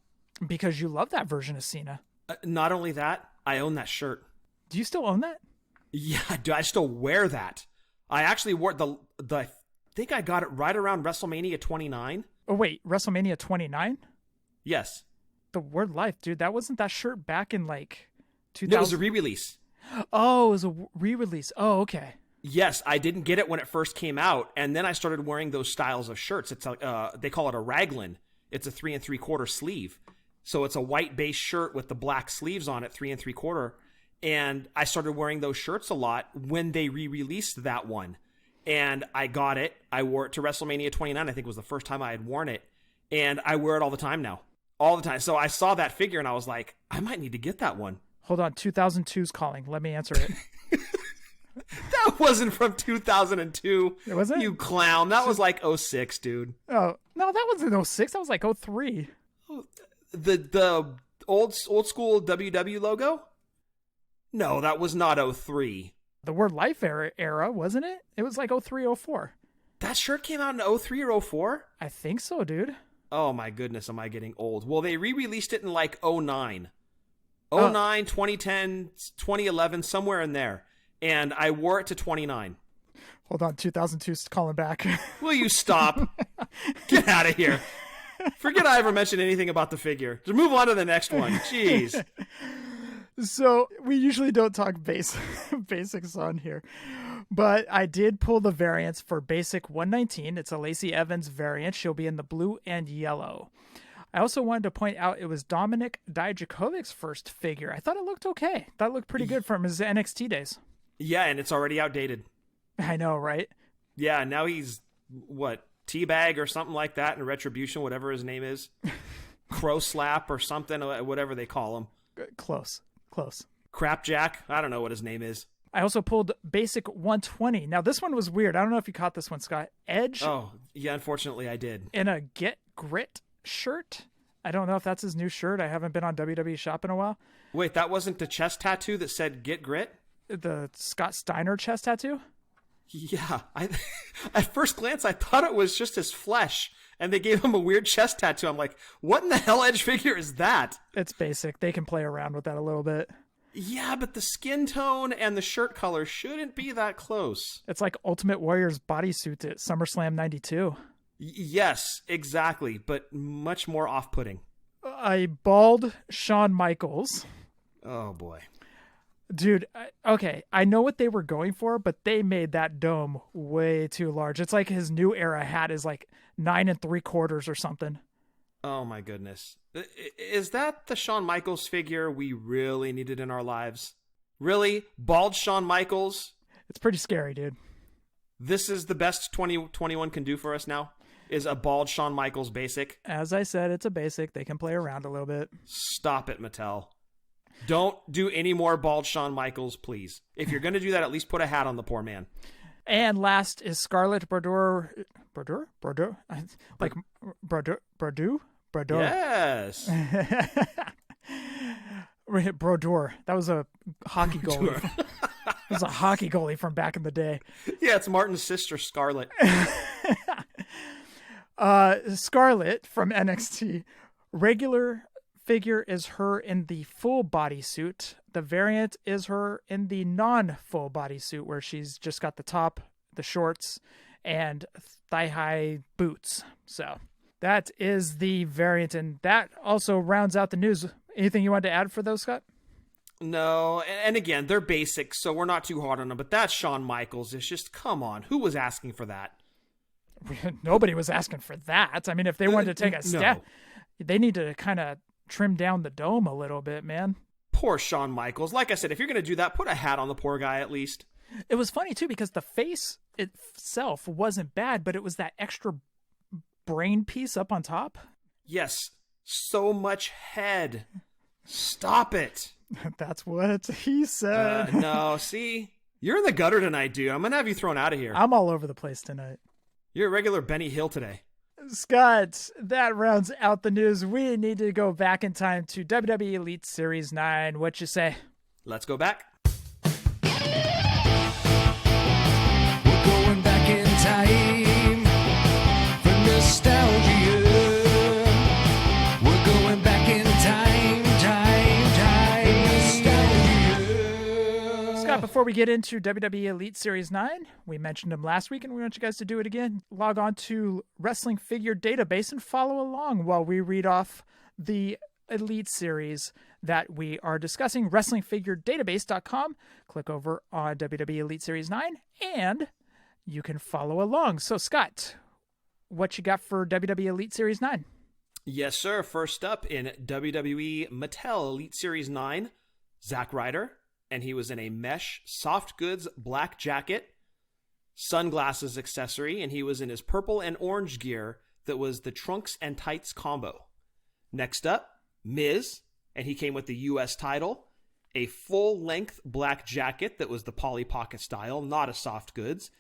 Because you love that version of Cena. Not only that, I own that shirt. Do you still own that? Yeah, I still wear that. I actually wore the I think I got it right around WrestleMania 29. Oh, wait, WrestleMania 29? Yes. The Word Life, dude, that wasn't that shirt back in like 2000? No, it was a re-release. Oh, it was a re-release. Oh, okay. Yes, I didn't get it when it first came out, and then I started wearing those styles of shirts. It's like they call it a raglan. It's a 3 3/4 sleeve. So it's a white base shirt with the black sleeves on it, 3 3/4. And I started wearing those shirts a lot when they re-released that one. And I got it. I wore it to WrestleMania 29. I think it was the first time I had worn it. And I wear it all the time now. All the time. So I saw that figure and I was like, I might need to get that one. Hold on. 2002's calling. Let me answer it. That wasn't from 2002. It wasn't? You clown. That was like 06, dude. Oh, no, that wasn't 06. That was like 03. The old school WW logo? No, that was not 03. The Word Life era, wasn't it? It was like 03, 04. That shirt came out in 03 or 04? I think so, dude. Oh my goodness, am I getting old? Well, they re-released it in like 09. 09, 2010, 2011, somewhere in there. And I wore it to 29. Hold on, 2002's calling back. Will you stop? Get out of here. Forget I ever mentioned anything about the figure. Just move on to the next one. Jeez. So we usually don't talk basics on here, but I did pull the variants for Basic 119. It's a Lacey Evans variant. She'll be in the blue and yellow. I also wanted to point out it was Dominic Dijakovic's first figure. I thought it looked okay. That looked pretty good from his NXT days. Yeah, and it's already outdated. I know, right? Yeah, now he's, Teabag or something like that in Retribution, whatever his name is. Crow Slap or something, whatever they call him. Close. Crapjack. I don't know what his name is. I also pulled Basic 120. Now, this one was weird. I don't know if you caught this one, Scott. Edge. Oh, yeah, unfortunately I did. In a Get Grit shirt. I don't know if that's his new shirt. I haven't been on WWE Shop in a while. Wait, that wasn't the chest tattoo that said Get Grit? The Scott Steiner chest tattoo? Yeah. At first glance, I thought it was just his flesh, and they gave him a weird chest tattoo. I'm like, what in the hell Edge figure is that? It's basic. They can play around with that a little bit. Yeah, but the skin tone and the shirt color shouldn't be that close. It's like Ultimate Warrior's bodysuit at SummerSlam 92. Yes, exactly, but much more off-putting. A bald Shawn Michaels. Oh, boy. Dude, okay, I know what they were going for, but they made that dome way too large. It's like his new era hat is like 9 3/4 or something. Oh my goodness. Is that the Shawn Michaels figure we really needed in our lives? Really? Bald Shawn Michaels? It's pretty scary, dude. This is the best 2021 can do for us now? Is a bald Shawn Michaels basic? As I said, it's a basic. They can play around a little bit. Stop it, Mattel. Don't do any more bald Shawn Michaels, please. If you're going to do that, at least put a hat on the poor man. And last is Scarlett Bordeaux. Like Bordeaux? Yes. Brodeur. That was a hockey goalie. It was a hockey goalie from back in the day. Yeah, it's Martin's sister, Scarlett. Scarlett from NXT. Regular figure is her in the full bodysuit. The variant is her in the non-full bodysuit, where she's just got the top, the shorts, and thigh-high boots. So that is the variant, and that also rounds out the news. Anything you want to add for those, Scott? No, and again, they're basic, so we're not too hard on them, but that's Shawn Michaels. It's just, come on, who was asking for that? Nobody was asking for that. I mean, if they wanted to take a step, they need to kind of trim down the dome a little bit, man. Poor Shawn Michaels. Like I said, if you're going to do that, put a hat on the poor guy at least. It was funny, too, because the face itself wasn't bad, but it was that extra brain piece up on top. Yes, so much head. Stop it. That's what he said. No, see? You're in the gutter tonight, dude. I'm going to have you thrown out of here. I'm all over the place tonight. You're a regular Benny Hill today. Scott, that rounds out the news. We need to go back in time to WWE Elite Series 9. What you say? Let's go back. We're going back in time for nostalgia. We're going back in time nostalgia. Scott, before we get into WWE Elite Series 9, we mentioned them last week, and we want you guys to do it again. Log on to Wrestling Figure Database and follow along while we read off the Elite Series that we are discussing. WrestlingFigureDatabase.com. Click over on WWE Elite Series 9, and you can follow along. So, Scott, what you got for WWE Elite Series 9? Yes, sir. First up in WWE Mattel Elite Series 9, Zack Ryder, and he was in a mesh soft goods black jacket, sunglasses accessory, and he was in his purple and orange gear that was the trunks and tights combo. Next up, Miz, and he came with the U.S. title, a full-length black jacket that was the Polly Pocket style, not a soft goods.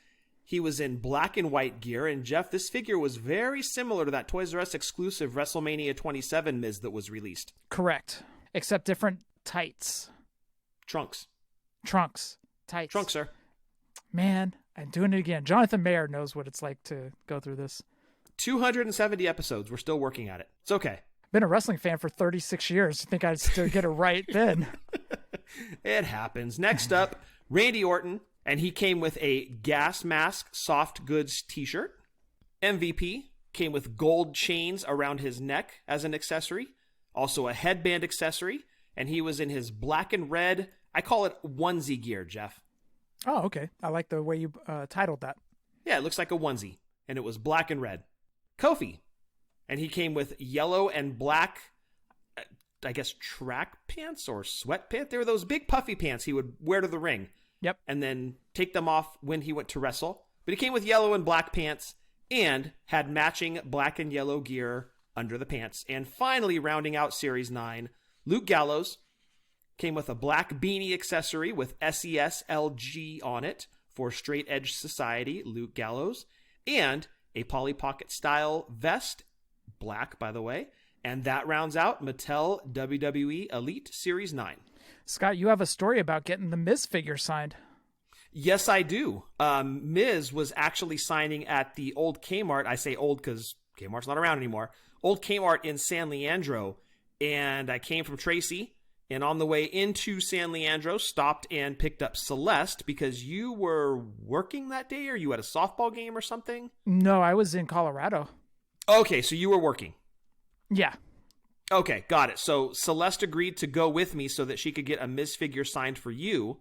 He was in black and white gear, and Jeff, this figure was very similar to that Toys R Us exclusive WrestleMania 27 Miz that was released. Correct, except different tights. Trunks. Tights. Trunks, sir. Man, I'm doing it again. Jonathan Mayer knows what it's like to go through this. 270 episodes. We're still working at it. It's okay. Been a wrestling fan for 36 years. I think I'd still get it right then. It happens. Next up, Randy Orton, and he came with a gas mask soft goods t-shirt. MVP came with gold chains around his neck as an accessory. Also a headband accessory. And he was in his black and red, I call it onesie gear, Jeff. Oh, okay. I like the way you titled that. Yeah, it looks like a onesie. And it was black and red. Kofi. And he came with yellow and black, I guess, track pants or sweatpants. They were those big puffy pants he would wear to the ring. Yep. And then take them off when he went to wrestle. But he came with yellow and black pants and had matching black and yellow gear under the pants. And finally, rounding out Series 9, Luke Gallows came with a black beanie accessory with SESLG on it for Straight Edge Society, Luke Gallows, and a Polly Pocket style vest, black by the way, and that rounds out Mattel WWE Elite Series 9. Scott, you have a story about getting the Miz figure signed. Yes, I do. Miz was actually signing at the old Kmart. I say old because Kmart's not around anymore. Old Kmart in San Leandro. And I came from Tracy, and on the way into San Leandro, stopped and picked up Celeste because you were working that day, or you had a softball game or something? No, I was in Colorado. Okay, so you were working. Yeah. Okay, got it. So Celeste agreed to go with me so that she could get a Miz figure signed for you.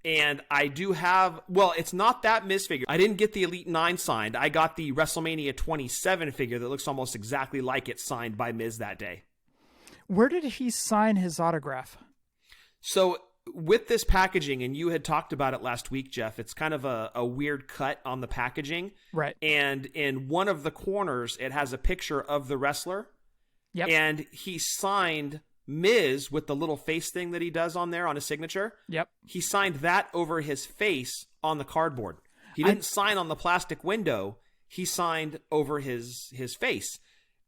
And I do have, well, it's not that Miz figure. I didn't get the Elite 9 signed. I got the WrestleMania 27 figure that looks almost exactly like it signed by Miz that day. Where did he sign his autograph? So with this packaging, and you had talked about it last week, Jeff, it's kind of a weird cut on the packaging. Right. And in one of the corners, it has a picture of the wrestler. Yep. And he signed Miz with the little face thing that he does on there on his signature. Yep. He signed that over his face on the cardboard. He didn't sign on the plastic window. He signed over his face.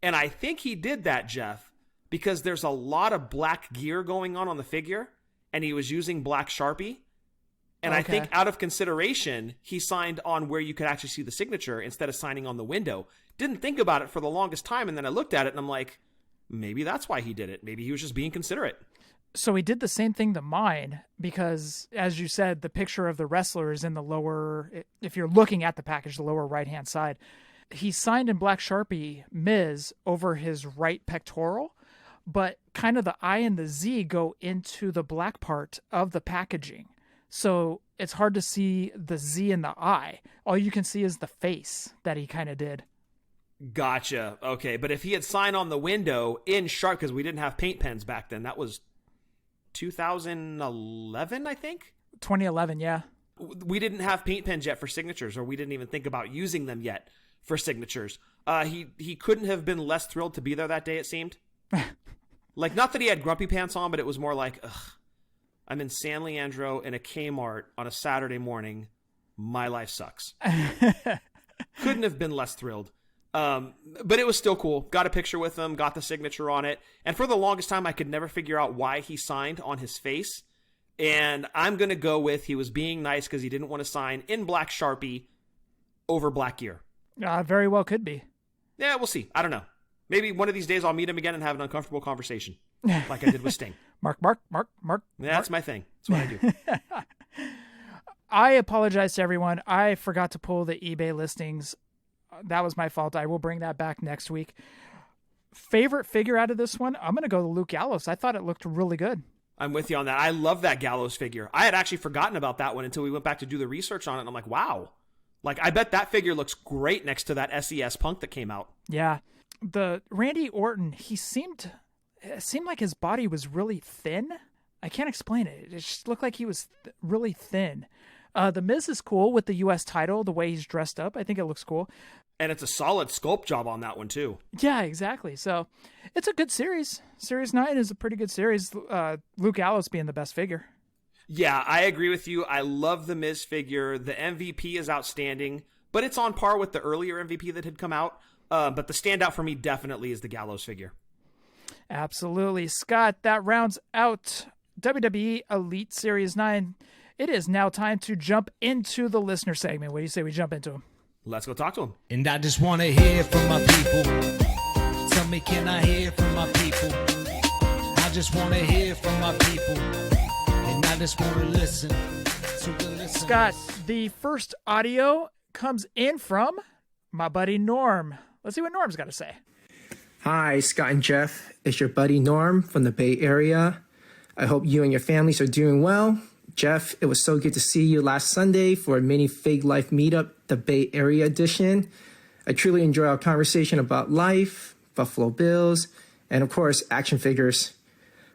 And I think he did that, Jeff, because there's a lot of black gear going on the figure, and he was using black Sharpie. And I think out of consideration, he signed on where you could actually see the signature instead of signing on the window. Didn't think about it for the longest time, and then I looked at it, and I'm like, maybe that's why he did it. Maybe he was just being considerate. So he did the same thing to mine because, as you said, the picture of the wrestler is in the lower, if you're looking at the package, the lower right-hand side. He signed in black Sharpie Miz over his right pectoral, but kind of the I and the Z go into the black part of the packaging. So it's hard to see the Z and the I. All you can see is the face that he kind of did. Gotcha. Okay, but if he had signed on the window in Sharp, because we didn't have paint pens back then, that was 2011, I think? 2011, yeah. We didn't have paint pens yet for signatures, or we didn't even think about using them yet for signatures. He couldn't have been less thrilled to be there that day, it seemed. Like, not that he had grumpy pants on, but it was more like, ugh, I'm in San Leandro in a Kmart on a Saturday morning. My life sucks. Couldn't have been less thrilled. But it was still cool. Got a picture with him, got the signature on it. And for the longest time, I could never figure out why he signed on his face. And I'm going to go with he was being nice because he didn't want to sign in black Sharpie over black gear. Very well could be. Yeah, we'll see. I don't know. Maybe one of these days I'll meet him again and have an uncomfortable conversation like I did with Sting. Mark. Yeah, that's my thing. That's what I do. I apologize to everyone. I forgot to pull the eBay listings. That was my fault. I will bring that back next week. Favorite figure out of this one? I'm going to go to Luke Gallows. I thought it looked really good. I'm with you on that. I love that Gallows figure. I had actually forgotten about that one until we went back to do the research on it. And I'm like, wow. Like, I bet that figure looks great next to that SES Punk that came out. Yeah. The Randy Orton, it seemed like his body was really thin. I can't explain it. It just looked like he was really thin. The Miz is cool with the U.S. title, the way he's dressed up. I think it looks cool. And it's a solid sculpt job on that one, too. Yeah, exactly. So it's a good series. Series 9 is a pretty good series. Luke Gallows being the best figure. Yeah, I agree with you. I love the Miz figure. The MVP is outstanding, but it's on par with the earlier MVP that had come out. But the standout for me definitely is the Gallows figure. Absolutely. Scott, that rounds out WWE Elite Series 9. It is now time to jump into the listener segment. What do you say we jump into them? Let's go talk to him. And I just want to hear from my people. Tell me, can I hear from my people? I just want to hear from my people. And I just want to listen to the listeners. Scott, the first audio comes in from my buddy Norm. Let's see what Norm's got to say. Hi, Scott and Jeff. It's your buddy Norm from the Bay Area. I hope you and your families are doing well. Jeff, it was so good to see you last Sunday for a mini Fig Life meetup, the Bay Area edition. I truly enjoyed our conversation about life, Buffalo Bills, and of course, action figures.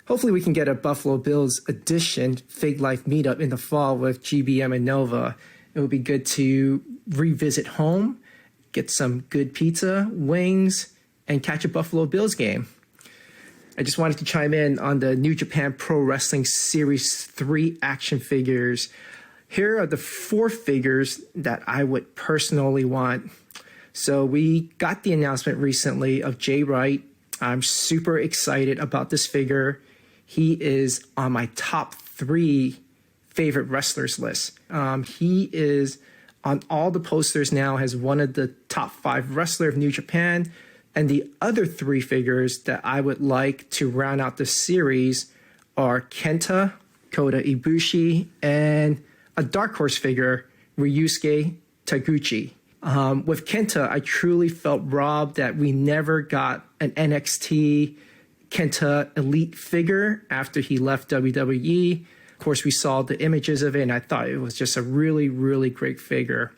Hopefully we can get a Buffalo Bills edition Fig Life meetup in the fall with GBM and Nova. It would be good to revisit home, get some good pizza, wings, and catch a Buffalo Bills game. I just wanted to chime in on the New Japan Pro Wrestling Series 3 action figures. Here are the 4 figures that I would personally want. So we got the announcement recently of Jay Wright. I'm super excited about this figure. He is on my top 3 favorite wrestlers list. He is on all the posters now as one of the top 5 wrestler of New Japan. And the other 3 figures that I would like to round out the series are Kenta, Kota Ibushi, and a Dark Horse figure, Ryusuke Taguchi. With Kenta, I truly felt robbed that we never got an NXT Kenta Elite figure after he left WWE. Of course, we saw the images of it, and I thought it was just a really, really great figure.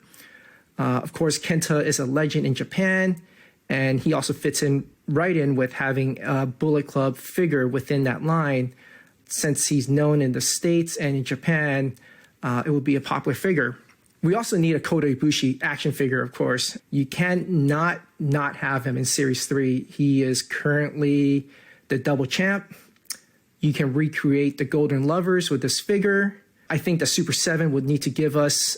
Of course, Kenta is a legend in Japan, and he also fits in right in with having a Bullet Club figure within that line. Since he's known in the States and in Japan, it would be a popular figure. We also need a Kota Ibushi action figure, of course. You can't not have him in Series 3. He is currently the double champ. You can recreate the Golden Lovers with this figure. I think the Super 7 would need to give us,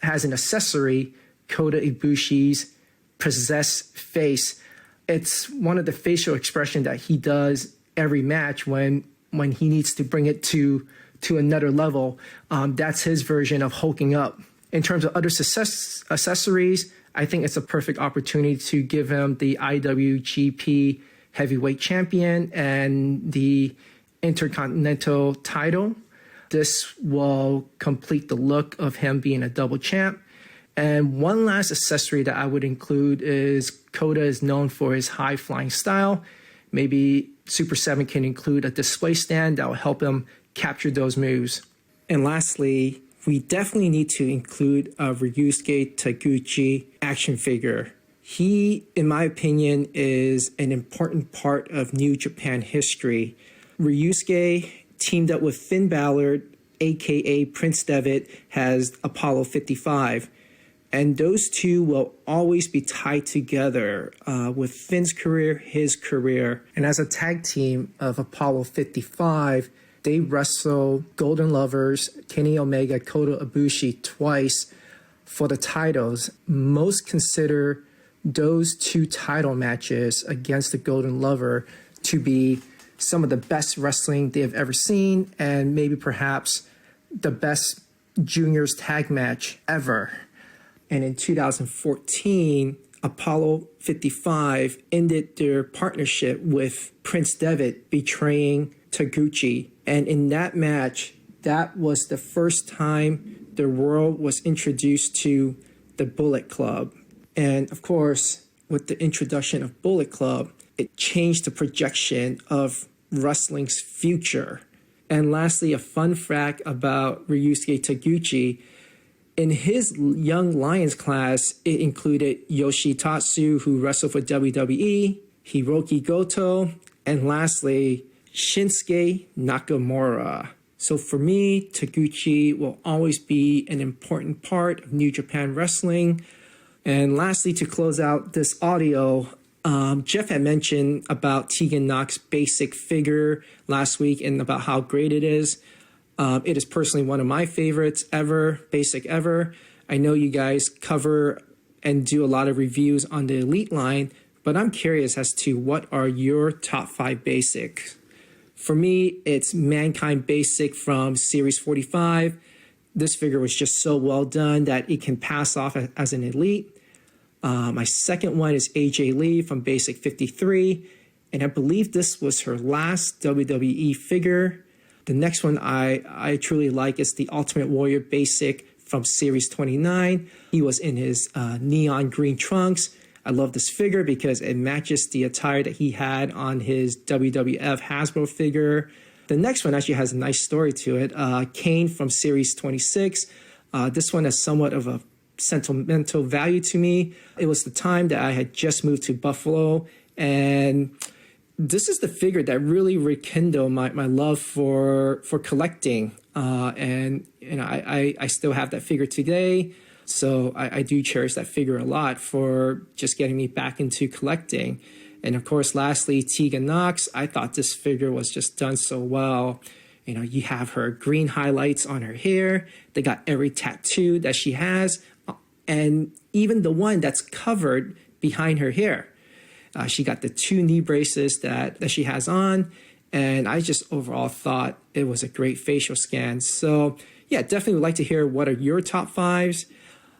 as an accessory, Kota Ibushi's possessed face. It's one of the facial expression that he does every match when he needs to bring it to another level. That's his version of hulking up. In terms of other accessories, I think it's a perfect opportunity to give him the IWGP Heavyweight Champion and the Intercontinental title. This will complete the look of him being a double champ. And one last accessory that I would include is Kota is known for his high flying style. Maybe Super 7 can include a display stand that will help him capture those moves. And lastly, we definitely need to include a Ryusuke Taguchi action figure. He, in my opinion, is an important part of New Japan history. Ryusuke teamed up with Finn Balor, aka Prince Devitt, has Apollo 55. And those two will always be tied together with Finn's career, his career. And as a tag team of Apollo 55, they wrestle Golden Lovers, Kenny Omega, Kota Ibushi twice for the titles. Most consider those two title matches against the Golden Lover to be some of the best wrestling they have ever seen, and maybe perhaps the best juniors tag match ever. And in 2014, Apollo 55 ended their partnership with Prince Devitt, betraying Taguchi. And in that match, that was the first time the world was introduced to the Bullet Club. And of course, with the introduction of Bullet Club, it changed the projection of wrestling's future. And lastly, a fun fact about Ryusuke Taguchi. In his Young Lions class, it included Yoshitatsu, who wrestled for WWE, Hiroki Goto, and lastly, Shinsuke Nakamura. So for me, Taguchi will always be an important part of New Japan Wrestling. And lastly, to close out this audio, Jeff had mentioned about Tegan Nox's basic figure last week and about how great it is. It is personally one of my favorites ever, basic ever. I know you guys cover and do a lot of reviews on the Elite line, but I'm curious as to what are your top 5 basics. For me, it's Mankind Basic from Series 45. This figure was just so well done that it can pass off as an Elite. My second one is AJ Lee from Basic 53, and I believe this was her last WWE figure. The next one I truly like is the Ultimate Warrior Basic from Series 29. He was in his neon green trunks. I love this figure because it matches the attire that he had on his WWF Hasbro figure. The next one actually has a nice story to it. Kane from Series 26. This one has somewhat of a sentimental value to me. It was the time that I had just moved to Buffalo, and this is the figure that really rekindled my love for collecting. And you know, I still have that figure today. So I do cherish that figure a lot for just getting me back into collecting. And of course, lastly, Tegan Nox. I thought this figure was just done so well. You know, you have her green highlights on her hair. They got every tattoo that she has, and even the one that's covered behind her hair. She got the 2 knee braces that she has on, and I just overall thought it was a great facial scan. So yeah, definitely would like to hear what are your top 5s.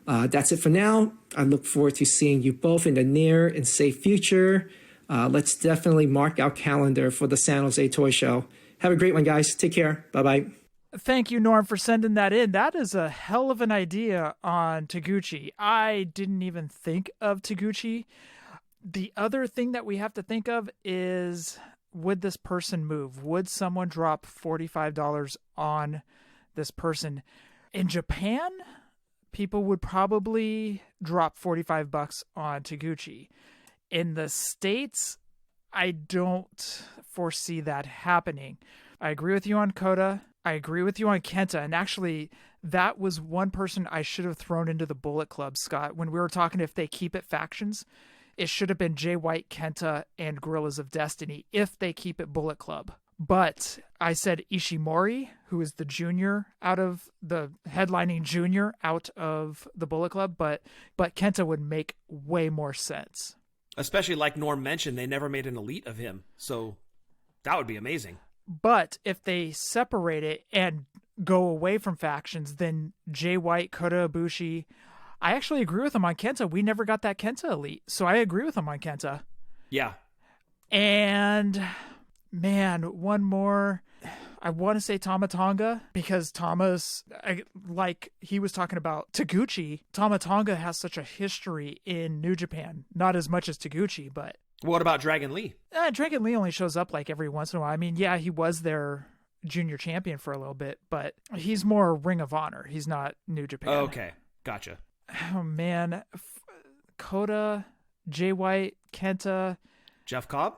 That's it for now. I look forward to seeing you both in the near and safe future. Let's definitely mark our calendar for the San Jose Toy Show. Have a great one, guys. Take care. Bye-bye. Thank you, Norm, for sending that in. That is a hell of an idea on Taguchi. I didn't even think of Taguchi. The other thing that we have to think of is would this person move? Would someone drop $45 on this person? In Japan, people would probably drop $45 on Taguchi. In the States, I don't foresee that happening. I agree with you on Kota. I agree with you on Kenta. And actually, that was one person I should have thrown into the Bullet Club, Scott. When we were talking if they keep it factions, it should have been Jay White, Kenta, and Guerrillas of Destiny if they keep it Bullet Club. But I said Ishimori, who is the junior out of the headlining junior out of the Bullet Club, but Kenta would make way more sense. Especially like Norm mentioned, they never made an elite of him. So that would be amazing. But if they separate it and go away from factions, then Jay White, Kota Ibushi, I actually agree with him on Kenta. We never got that Kenta elite. So I agree with him on Kenta. Yeah. And man, one more. I want to say Tama Tonga because Tama's, like he was talking about Taguchi, Tama Tonga has such a history in New Japan. Not as much as Taguchi, but... What about Dragon Lee? Dragon Lee only shows up like every once in a while. I mean, yeah, he was their junior champion for a little bit, but he's more Ring of Honor. He's not New Japan. Okay, gotcha. Oh, man. Kota, Jay White, Kenta. Jeff Cobb?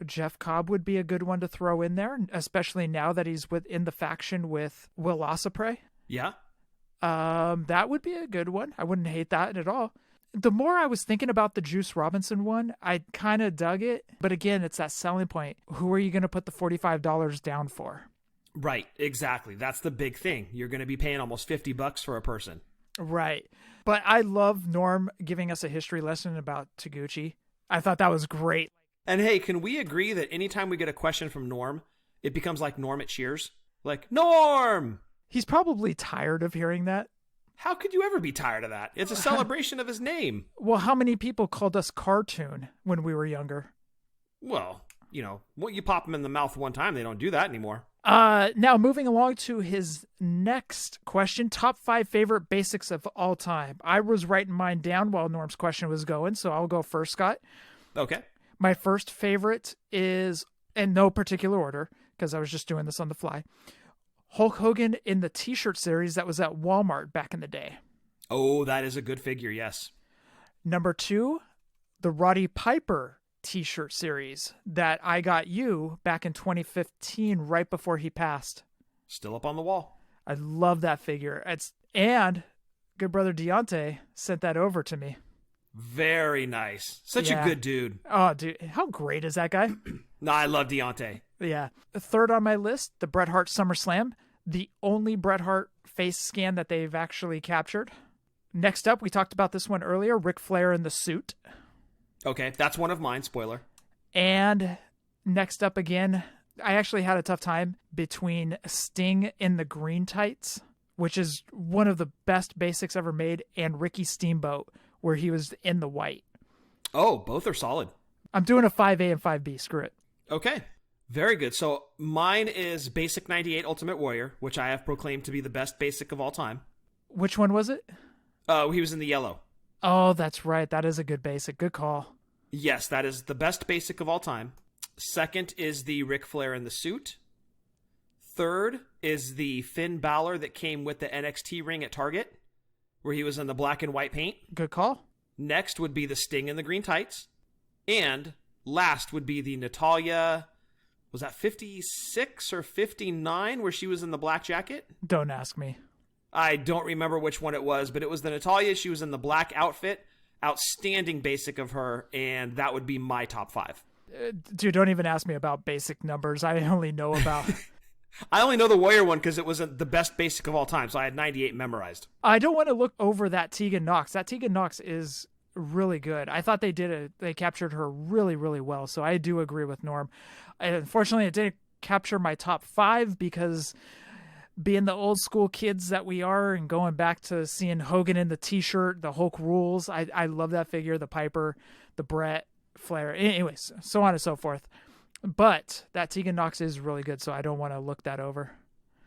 Jeff Cobb would be a good one to throw in there, especially now that he's within the faction with Will Ospreay. Yeah. That would be a good one. I wouldn't hate that at all. The more I was thinking about the Juice Robinson one, I kind of dug it. But again, it's that selling point. Who are you going to put the $45 down for? Right, exactly. That's the big thing. You're going to be paying almost $50 for a person. Right. But I love Norm giving us a history lesson about Taguchi. I thought that was great. And hey, can we agree that anytime we get a question from Norm, it becomes like Norm at Cheers? Like, Norm! He's probably tired of hearing that. How could you ever be tired of that? It's a celebration of his name. Well, how many people called us cartoon when we were younger? Well, you pop them in the mouth one time, they don't do that anymore. Now, moving along to his next question, top 5 favorite basics of all time. I was writing mine down while Norm's question was going, so I'll go first, Scott. Okay. My first favorite is, in no particular order, because I was just doing this on the fly, Hulk Hogan in the t-shirt series that was at Walmart back in the day. Oh, that is a good figure, yes. Number 2, the Roddy Piper t-shirt series that I got you back in 2015, right before he passed. Still up on the wall. I love that figure. And good brother Deontay sent that over to me. Very nice. Such a good dude. Oh, dude. How great is that guy? No, I love Deontay. Yeah. Third on my list, the Bret Hart SummerSlam. The only Bret Hart face scan that they've actually captured. Next up, we talked about this one earlier, Ric Flair in the suit. Okay, that's one of mine, spoiler. And next up again, I actually had a tough time between Sting in the green tights, which is one of the best basics ever made, and Ricky Steamboat, where he was in the white. Oh, both are solid. I'm doing a 5A and 5B. Screw it. Okay. Very good. So mine is Basic 98 Ultimate Warrior, which I have proclaimed to be the best basic of all time. Which one was it? He was in the yellow. Oh, that's right. That is a good basic. Good call. Yes, that is the best basic of all time. Second is the Ric Flair in the suit. Third is the Finn Balor that came with the NXT ring at Target, where he was in the black and white paint. Good call. Next would be the Sting in the green tights. And last would be the Natalya, was that 56 or 59, where she was in the black jacket? Don't ask me. I don't remember which one it was, but it was the Natalya. She was in the black outfit. Outstanding basic of her, and that would be my top 5. Dude, don't even ask me about basic numbers. I only know about... I only know the Warrior one because it was the best basic of all time, so I had 98 memorized. I don't want to look over that Tegan Knox. That Tegan Knox is really good. I thought they captured her really, really well, so I do agree with Norm. Unfortunately, it didn't capture my top 5 because being the old school kids that we are and going back to seeing Hogan in the t-shirt, the Hulk rules, I love that figure, the Piper, the Bret, Flair, anyways, so on and so forth. But that Tegan Knox is really good, so I don't want to look that over.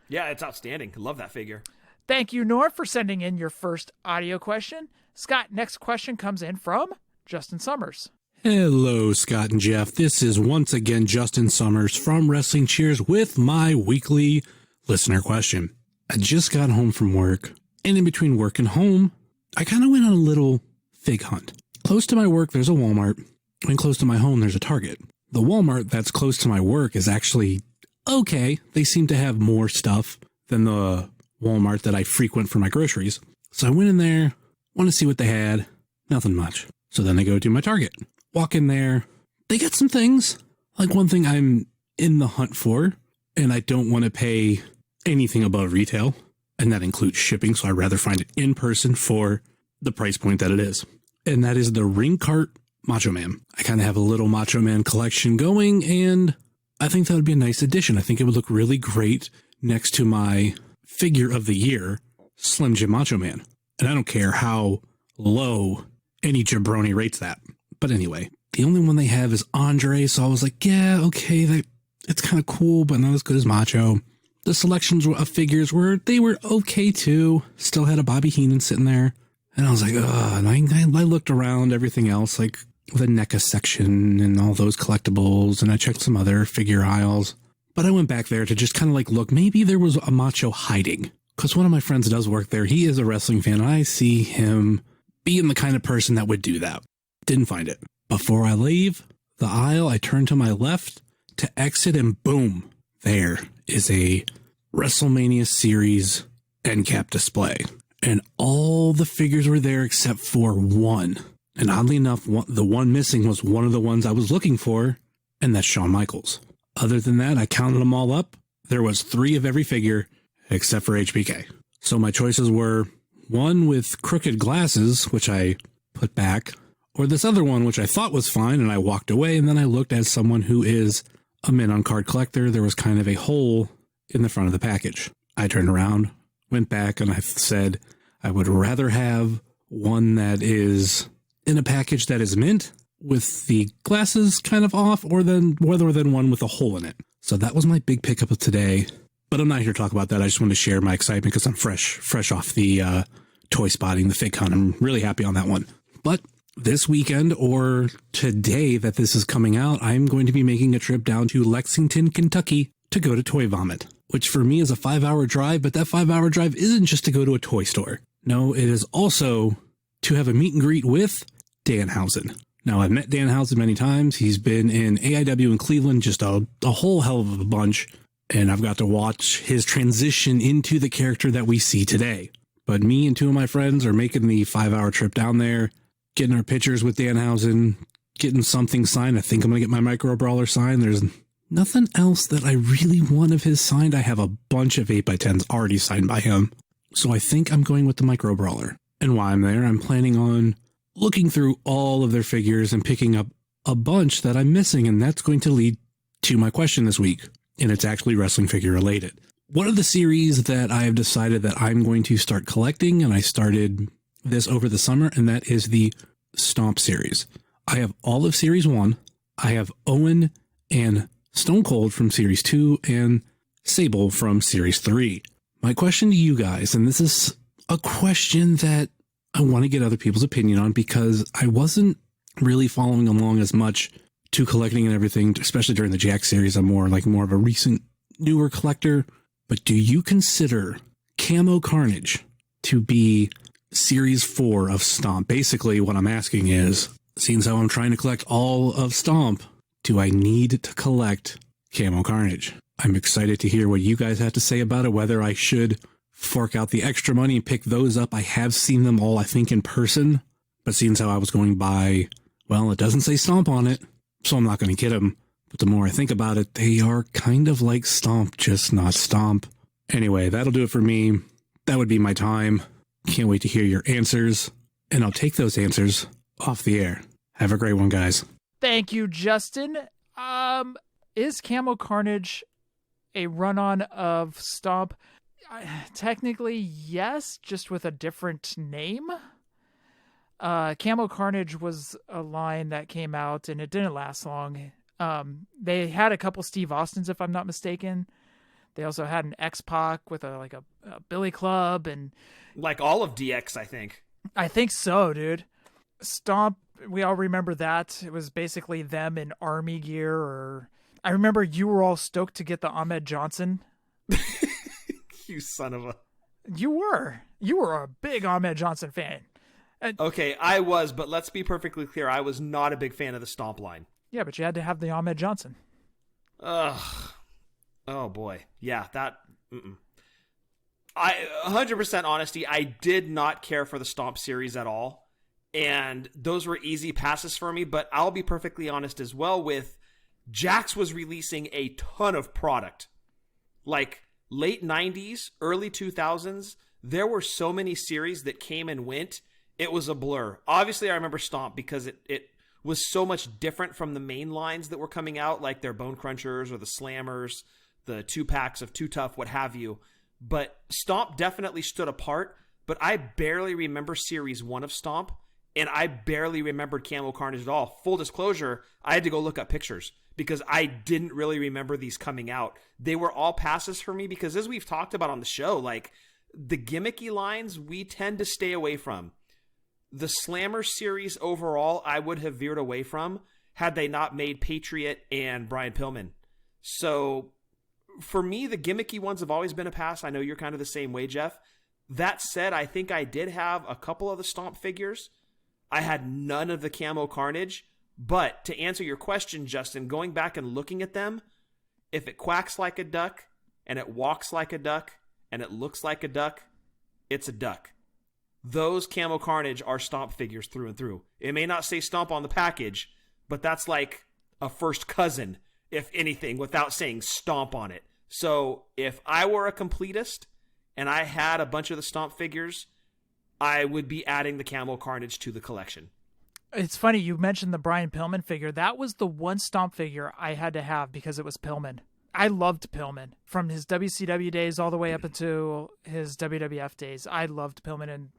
Yeah, it's outstanding. Love that figure. Thank you, Norm, for sending in your first audio question. Scott, next question comes in from Justin Summers. Hello, Scott and Jeff. This is once again Justin Summers from Wrestling Cheers with my weekly listener question. I just got home from work, and in between work and home, I kind of went on a little fig hunt. Close to my work, there's a Walmart, and close to my home, there's a Target. The Walmart that's close to my work is actually okay. They seem to have more stuff than the Walmart that I frequent for my groceries. So I went in there, wanted to see what they had. Nothing much. So then I go to my Target. Walk in there. They got some things. Like one thing I'm in the hunt for, and I don't want to pay anything above retail, and that includes shipping, so I'd rather find it in person for the price point that it is. And that is the Ring Cart Macho Man. I kind of have a little Macho Man collection going, and I think that would be a nice addition. I think it would look really great next to my figure of the year, Slim Jim Macho Man. And I don't care how low any jabroni rates that. But anyway, the only one they have is Andre, so I was like, yeah, okay, it's kind of cool, but not as good as Macho. The selections of figures were okay too. Still had a Bobby Heenan sitting there. And I was like, and I looked around everything else, like the NECA section and all those collectibles, and I checked some other figure aisles. But I went back there to just kind of like look, maybe there was a Macho hiding. Because one of my friends does work there. He is a wrestling fan, and I see him being the kind of person that would do that. Didn't find it. Before I leave the aisle, I turn to my left to exit, and boom, there is a WrestleMania Series end cap display. And all the figures were there except for one. And oddly enough, the one missing was one of the ones I was looking for, and that's Shawn Michaels. Other than that, I counted them all up. There was 3 of every figure except for HBK. So my choices were one with crooked glasses, which I put back, or this other one, which I thought was fine, and I walked away. And then I looked as someone who is a min-on card collector. There was kind of a hole in the front of the package. I turned around, went back, and I said I would rather have one that is in a package that is mint with the glasses kind of off, rather than one with a hole in it. So that was my big pickup of today. But I'm not here to talk about that. I just want to share my excitement because I'm fresh off the toy spotting, the fig hunt. I'm really happy on that one. But this weekend, or today that this is coming out, I'm going to be making a trip down to Lexington, Kentucky to go to Toy Vomit, which for me is a 5-hour drive, but that 5-hour drive isn't just to go to a toy store. No, it is also to have a meet and greet with Danhausen. Now, I've met Danhausen many times. He's been in AIW in Cleveland, just a whole hell of a bunch, and I've got to watch his transition into the character that we see today. But me and 2 of my friends are making the 5-hour trip down there, getting our pictures with Danhausen, getting something signed. I think I'm going to get my Micro Brawler signed. There's nothing else that I really want of his signed. I have a bunch of 8x10s already signed by him. So I think I'm going with the Micro Brawler. And while I'm there, I'm planning on looking through all of their figures and picking up a bunch that I'm missing. And that's going to lead to my question this week. And it's actually wrestling figure related. One of the series that I have decided that I'm going to start collecting, and I started this over the summer, and that is the Stomp series. I have all of Series 1. I have Owen and Stone Cold from Series 2 and Sable from Series 3. My question to you guys, and this is a question that I want to get other people's opinion on because I wasn't really following along as much to collecting and everything, especially during the Jack series. I'm more of a recent, newer collector. But do you consider Camo Carnage to be Series 4 of Stomp? Basically, what I'm asking is, seeing how I'm trying to collect all of Stomp, do I need to collect Camo Carnage? I'm excited to hear what you guys have to say about it, whether I should fork out the extra money and pick those up. I have seen them all, I think, in person, but seeing how I was going by, well, it doesn't say Stomp on it, so I'm not going to get them. But the more I think about it, they are kind of like Stomp, just not Stomp. Anyway, that'll do it for me. That would be my time. Can't wait to hear your answers, and I'll take those answers off the air. Have a great one, guys. Thank you, Justin. Is Camo Carnage a run-on of Stomp? Technically, yes, just with a different name. Camo Carnage was a line that came out, and it didn't last long. They had a couple Steve Austins, if I'm not mistaken. They also had an X-Pac with a Billy Club, and like all of DX, I think. I think so, dude. Stomp We all remember that. It was basically them in army gear. Or I remember you were all stoked to get the Ahmed Johnson. You son of a... You were a big Ahmed Johnson fan. Okay, I was, but let's be perfectly clear. I was not a big fan of the Stomp line. Yeah, but you had to have the Ahmed Johnson. Ugh. Oh, boy. Yeah, that... 100% honesty, I did not care for the Stomp series at all. And those were easy passes for me, but I'll be perfectly honest as well with Jax was releasing a ton of product. Like late 90s, early 2000s, there were so many series that came and went. It was a blur. Obviously, I remember Stomp because it was so much different from the main lines that were coming out, like their Bone Crunchers or the Slammers, the 2-packs of Too Tough, what have you. But Stomp definitely stood apart, but I barely remember Series 1 of Stomp, and I barely remembered Camo Carnage at all. Full disclosure, I had to go look up pictures because I didn't really remember these coming out. They were all passes for me because, as we've talked about on the show, like the gimmicky lines we tend to stay away from. The Slammer series overall, I would have veered away from had they not made Patriot and Brian Pillman. So for me, the gimmicky ones have always been a pass. I know you're kind of the same way, Jeff. That said, I think I did have a couple of the Stomp figures. I had none of the Camo Carnage. But to answer your question, Justin, going back and looking at them, if it quacks like a duck and it walks like a duck and it looks like a duck, it's a duck. Those Camo Carnage are Stomp figures through and through. It may not say Stomp on the package, but that's like a first cousin, if anything, without saying Stomp on it. So if I were a completist and I had a bunch of the Stomp figures, I would be adding the Camo Carnage to the collection. It's funny, you mentioned the Brian Pillman figure. That was the one Stomp figure I had to have because it was Pillman. I loved Pillman from his WCW days all the way up into his WWF days. I loved Pillman, and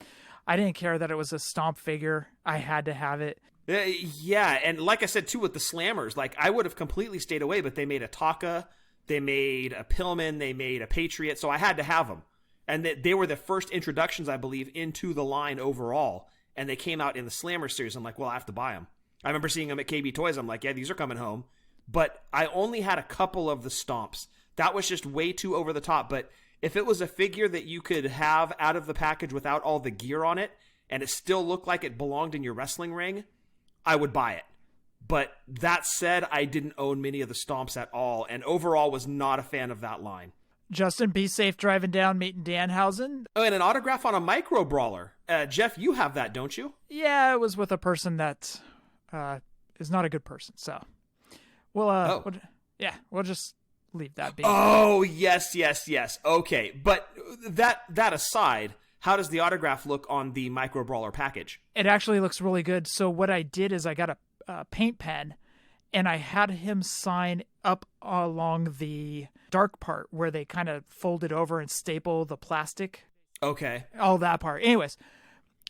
I didn't care that it was a Stomp figure. I had to have it. Yeah, and like I said, too, with the Slammers, like I would have completely stayed away, but they made a Taka, they made a Pillman, they made a Patriot, so I had to have them. And they were the first introductions, I believe, into the line overall, and they came out in the Slammer series. I'm like, well, I have to buy them. I remember seeing them at KB Toys. I'm like, yeah, these are coming home. But I only had a couple of the Stomps. That was just way too over the top. But if it was a figure that you could have out of the package without all the gear on it, and it still looked like it belonged in your wrestling ring, I would buy it. But that said, I didn't own many of the Stomps at all, and overall was not a fan of that line. Justin, be safe driving down, meeting Danhausen. Oh, and an autograph on a Micro Brawler. Jeff, you have that, don't you? Yeah, it was with a person that is not a good person, so... We'll just leave that be. Oh, yes. Okay, but that aside, how does the autograph look on the Micro Brawler package? It actually looks really good. So what I did is I got a paint pen, and I had him sign up along the dark part where they kind of fold it over and staple the plastic. Okay. All that part. Anyways,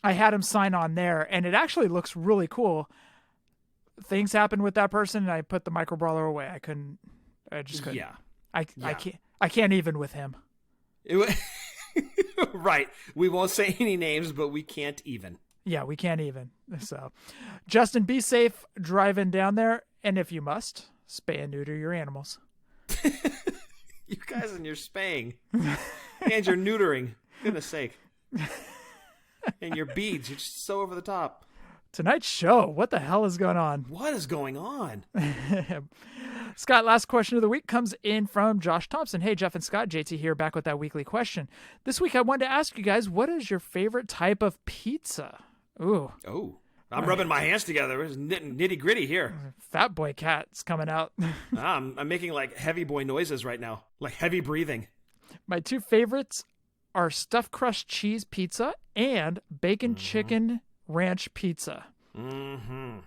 I had him sign on there, and it actually looks really cool. Things happened with that person, and I put the Micro Brawler away. I just couldn't. Yeah. I can't even with him. Right. We won't say any names, but we can't even. Yeah, we can't even. So, Justin, be safe driving down there, and if you must, spay and neuter your animals. You guys and your spaying. And your neutering. Goodness sake. And your beads. You're just so over the top. Tonight's show, what the hell is going on? What is going on? Scott, last question of the week comes in from Josh Thompson. Hey, Jeff and Scott, JT here, back with that weekly question. This week I wanted to ask you guys, what is your favorite type of pizza? Ooh. Oh, I'm rubbing my hands together. It's nitty gritty here. Fat boy cat's coming out. I'm making like heavy boy noises right now, like heavy breathing. My two favorites are stuffed crust cheese pizza and bacon chicken ranch pizza. Mm-hmm.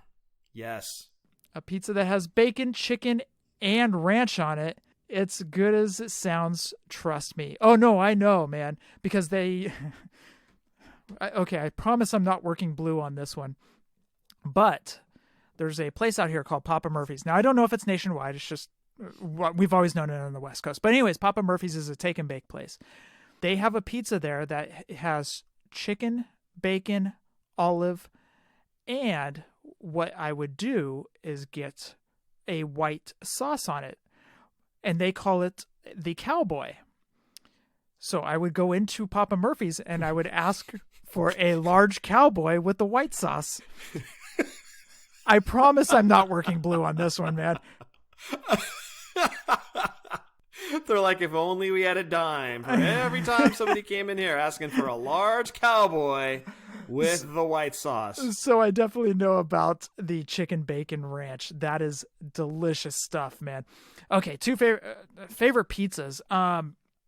Yes. A pizza that has bacon, chicken, and ranch on it. It's good as it sounds. Trust me. Oh, no, I know, man. Because they... Okay, I promise I'm not working blue on this one. But there's a place out here called Papa Murphy's. Now, I don't know if it's nationwide. It's just... We've always known it on the West Coast. But anyways, Papa Murphy's is a take and bake place. They have a pizza there that has chicken, bacon, olive, and what I would do is get a white sauce on it, and they call it the cowboy. So I would go into Papa Murphy's and I would ask for a large cowboy with the white sauce. I promise I'm not working blue on this one, man. They're like, if only we had a dime for every time somebody came in here asking for a large cowboy with the white sauce. So I definitely know about the chicken bacon ranch. That is delicious stuff, man. Okay, two favorite pizzas.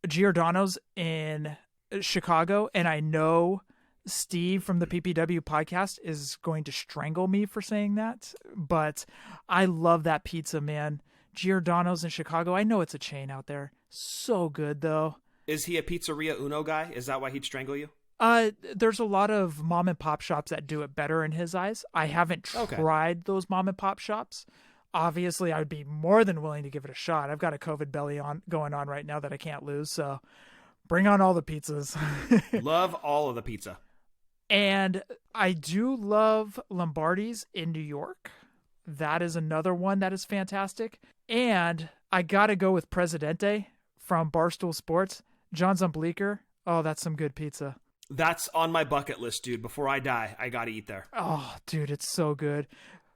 Giordano's in Chicago, and I know Steve from the PPW podcast is going to strangle me for saying that, but I love that pizza, man. Giordano's in Chicago. I know it's a chain out there. So good, though. Is he a Pizzeria Uno guy? Is that why he'd strangle you? There's a lot of mom and pop shops that do it better in his eyes. I haven't tried those mom and pop shops. Obviously, I would be more than willing to give it a shot. I've got a COVID belly going on right now that I can't lose. So bring on all the pizzas. Love all of the pizza. And I do love Lombardi's in New York. That is another one that is fantastic. And I got to go with Presidente from Barstool Sports. John's on Bleecker. Oh, that's some good pizza. That's on my bucket list, dude. Before I die, I got to eat there. Oh, dude, it's so good.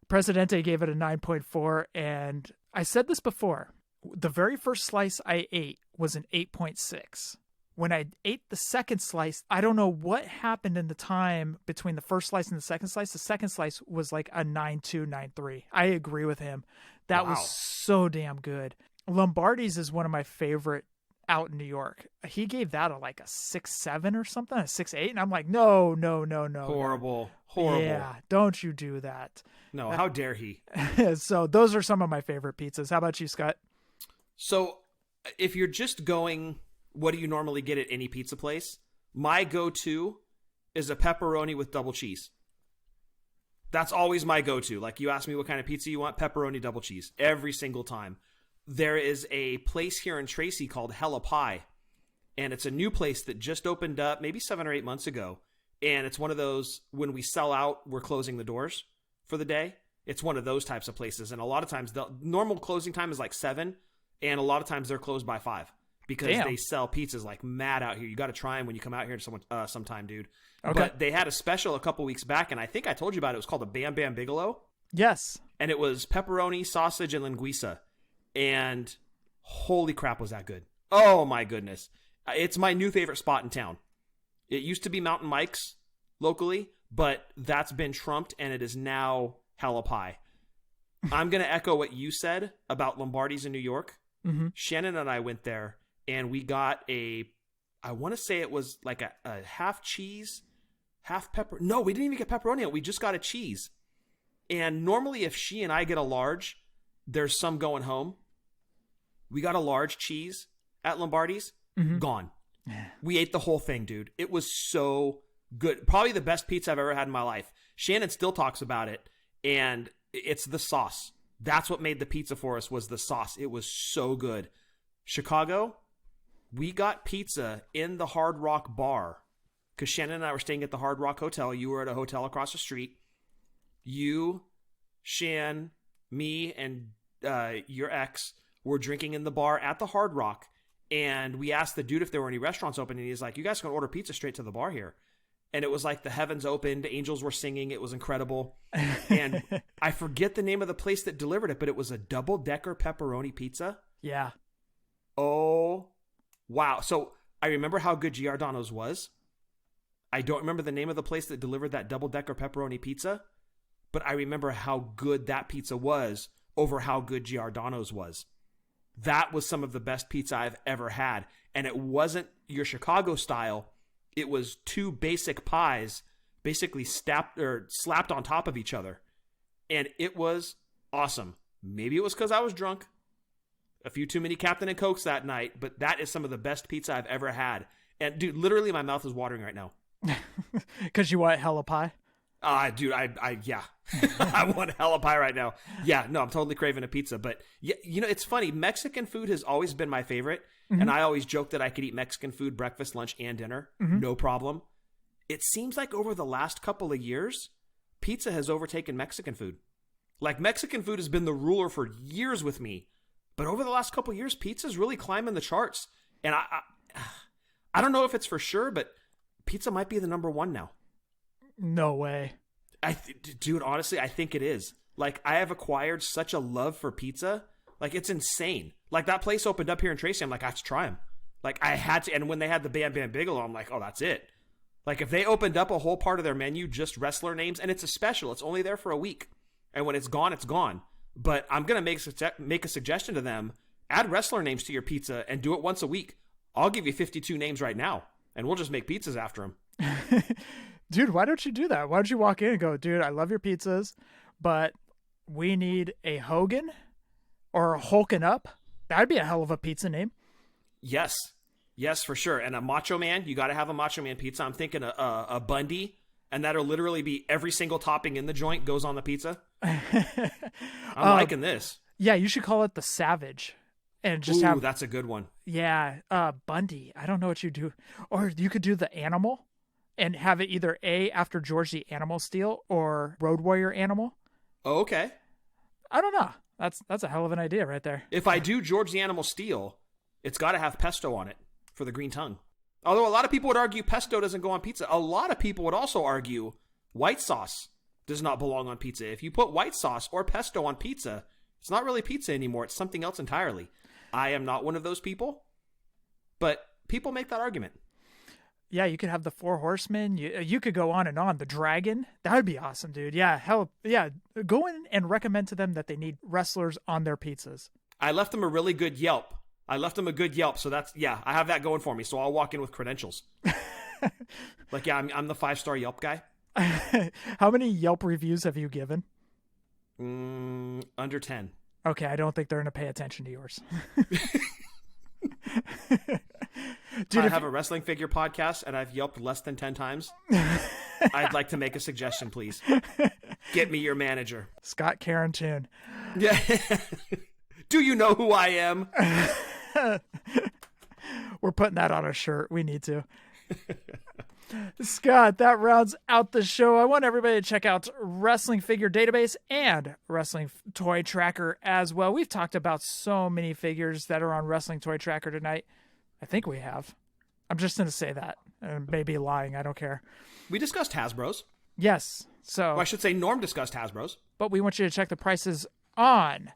Presidente gave it a 9.4, and I said this before. The very first slice I ate was an 8.6. When I ate the second slice, I don't know what happened in the time between the first slice and the second slice. The second slice was like a 9.2, 9.3. I agree with him. That was so damn good. Lombardi's is one of my favorite out in New York. He gave that a 6.7 or something, a 6.8, and I'm like, no. Horrible. Yeah, don't you do that. No, how dare he? So those are some of my favorite pizzas. How about you, Scott? So if you're just going, what do you normally get at any pizza place? My go-to is a pepperoni with double cheese. That's always my go-to. Like, you ask me what kind of pizza you want, pepperoni double cheese every single time. There is a place here in Tracy called Hella Pie, and it's a new place that just opened up maybe 7 or 8 months ago. And it's one of those, when we sell out, we're closing the doors for the day. It's one of those types of places. And a lot of times, the normal closing time is like 7, and a lot of times they're closed by 5 because they sell pizzas like mad out here. You got to try them when you come out here sometime, dude. Okay. But they had a special a couple weeks back, and I think I told you about it. It was called a Bam Bam Bigelow. Yes. And it was pepperoni, sausage, and linguiça. And holy crap, was that good. Oh, my goodness. It's my new favorite spot in town. It used to be Mountain Mike's locally, but that's been trumped, and it is now Hella Pie. I'm going to echo what you said about Lombardi's in New York. Mm-hmm. Shannon and I went there, and we got I want to say it was like a half cheese, half pepper. No, we didn't even get pepperoni. We just got a cheese. And normally if she and I get a large, there's some going home. We got a large cheese at Lombardi's. Mm-hmm. Gone. We ate the whole thing, dude. It was so good. Probably the best pizza I've ever had in my life. Shannon still talks about it, and it's the sauce. That's what made the pizza for us, was the sauce. It was so good. Chicago, we got pizza in the Hard Rock bar because Shannon and I were staying at the Hard Rock Hotel. You were at a hotel across the street. You, Shan, me, and your ex were drinking in the bar at the Hard Rock. And we asked the dude if there were any restaurants open, and he's like, you guys can order pizza straight to the bar here. And it was like the heavens opened, angels were singing, it was incredible. And I forget the name of the place that delivered it, but it was a double-decker pepperoni pizza. Yeah. Oh, wow. So I remember how good Giordano's was. I don't remember the name of the place that delivered that double-decker pepperoni pizza, but I remember how good that pizza was over how good Giordano's was. That was some of the best pizza I've ever had. And it wasn't your Chicago style. It was two basic pies basically slapped on top of each other. And it was awesome. Maybe it was because I was drunk. A few too many Captain and Cokes that night. But that is some of the best pizza I've ever had. And dude, literally my mouth is watering right now. Because you want Hella Pie? Dude, yeah. I want Hella Pie right now. Yeah, no, I'm totally craving a pizza. But yeah, you know, it's funny. Mexican food has always been my favorite. Mm-hmm. And I always joke that I could eat Mexican food, breakfast, lunch, and dinner. Mm-hmm. No problem. It seems like over the last couple of years, pizza has overtaken Mexican food. Like, Mexican food has been the ruler for years with me. But over the last couple of years, pizza's really climbing the charts. And I don't know if it's for sure, but pizza might be the number one now. No way. Dude, honestly, I think it is. Like, I have acquired such a love for pizza. Like, it's insane. Like, that place opened up here in Tracy. I'm like, I have to try them. Like, I had to. And when they had the Bam Bam Bigelow, I'm like, oh, that's it. Like, if they opened up a whole part of their menu, just wrestler names, and it's a special. It's only there for a week. And when it's gone, it's gone. But I'm going to make a suggestion to them. Add wrestler names to your pizza and do it once a week. I'll give you 52 names right now, and we'll just make pizzas after them. Dude, why don't you do that? Why don't you walk in and go, dude, I love your pizzas, but we need a Hogan or a Hulkin' Up. That'd be a hell of a pizza name. Yes. Yes, for sure. And a Macho Man. You got to have a Macho Man pizza. I'm thinking a Bundy, and that'll literally be every single topping in the joint goes on the pizza. I'm liking this. Yeah, you should call it the Savage. And just that's a good one. Yeah, Bundy. I don't know what you do. Or you could do the Animal and have it either A, after George the Animal Steel, or Road Warrior Animal. Oh, okay. I don't know. That's a hell of an idea right there. If I do George the Animal Steel, it's got to have pesto on it for the green tongue. Although a lot of people would argue pesto doesn't go on pizza. A lot of people would also argue white sauce does not belong on pizza. If you put white sauce or pesto on pizza, it's not really pizza anymore. It's something else entirely. I am not one of those people, but people make that argument. Yeah, you could have the Four Horsemen. You could go on and on. The Dragon. That would be awesome, dude. Yeah, hell, yeah. Go in and recommend to them that they need wrestlers on their pizzas. I left them a really good Yelp. So I have that going for me. So I'll walk in with credentials. Like, yeah, I'm the 5-star Yelp guy. How many Yelp reviews have you given? Under 10. Okay, I don't think they're going to pay attention to yours. Dude, I have a wrestling figure podcast, and I've Yelped less than 10 times. I'd like to make a suggestion, please. Get me your manager. Scott Carrington. Yeah. Do you know who I am? We're putting that on a shirt. We need to. Scott, that rounds out the show. I want everybody to check out Wrestling Figure Database and Wrestling Toy Tracker as well. We've talked about so many figures that are on Wrestling Toy Tracker tonight. I think we have. I'm just going to say that. Maybe lying. I don't care. We discussed Hasbro's. Yes. So I should say Norm discussed Hasbro's. But we want you to check the prices on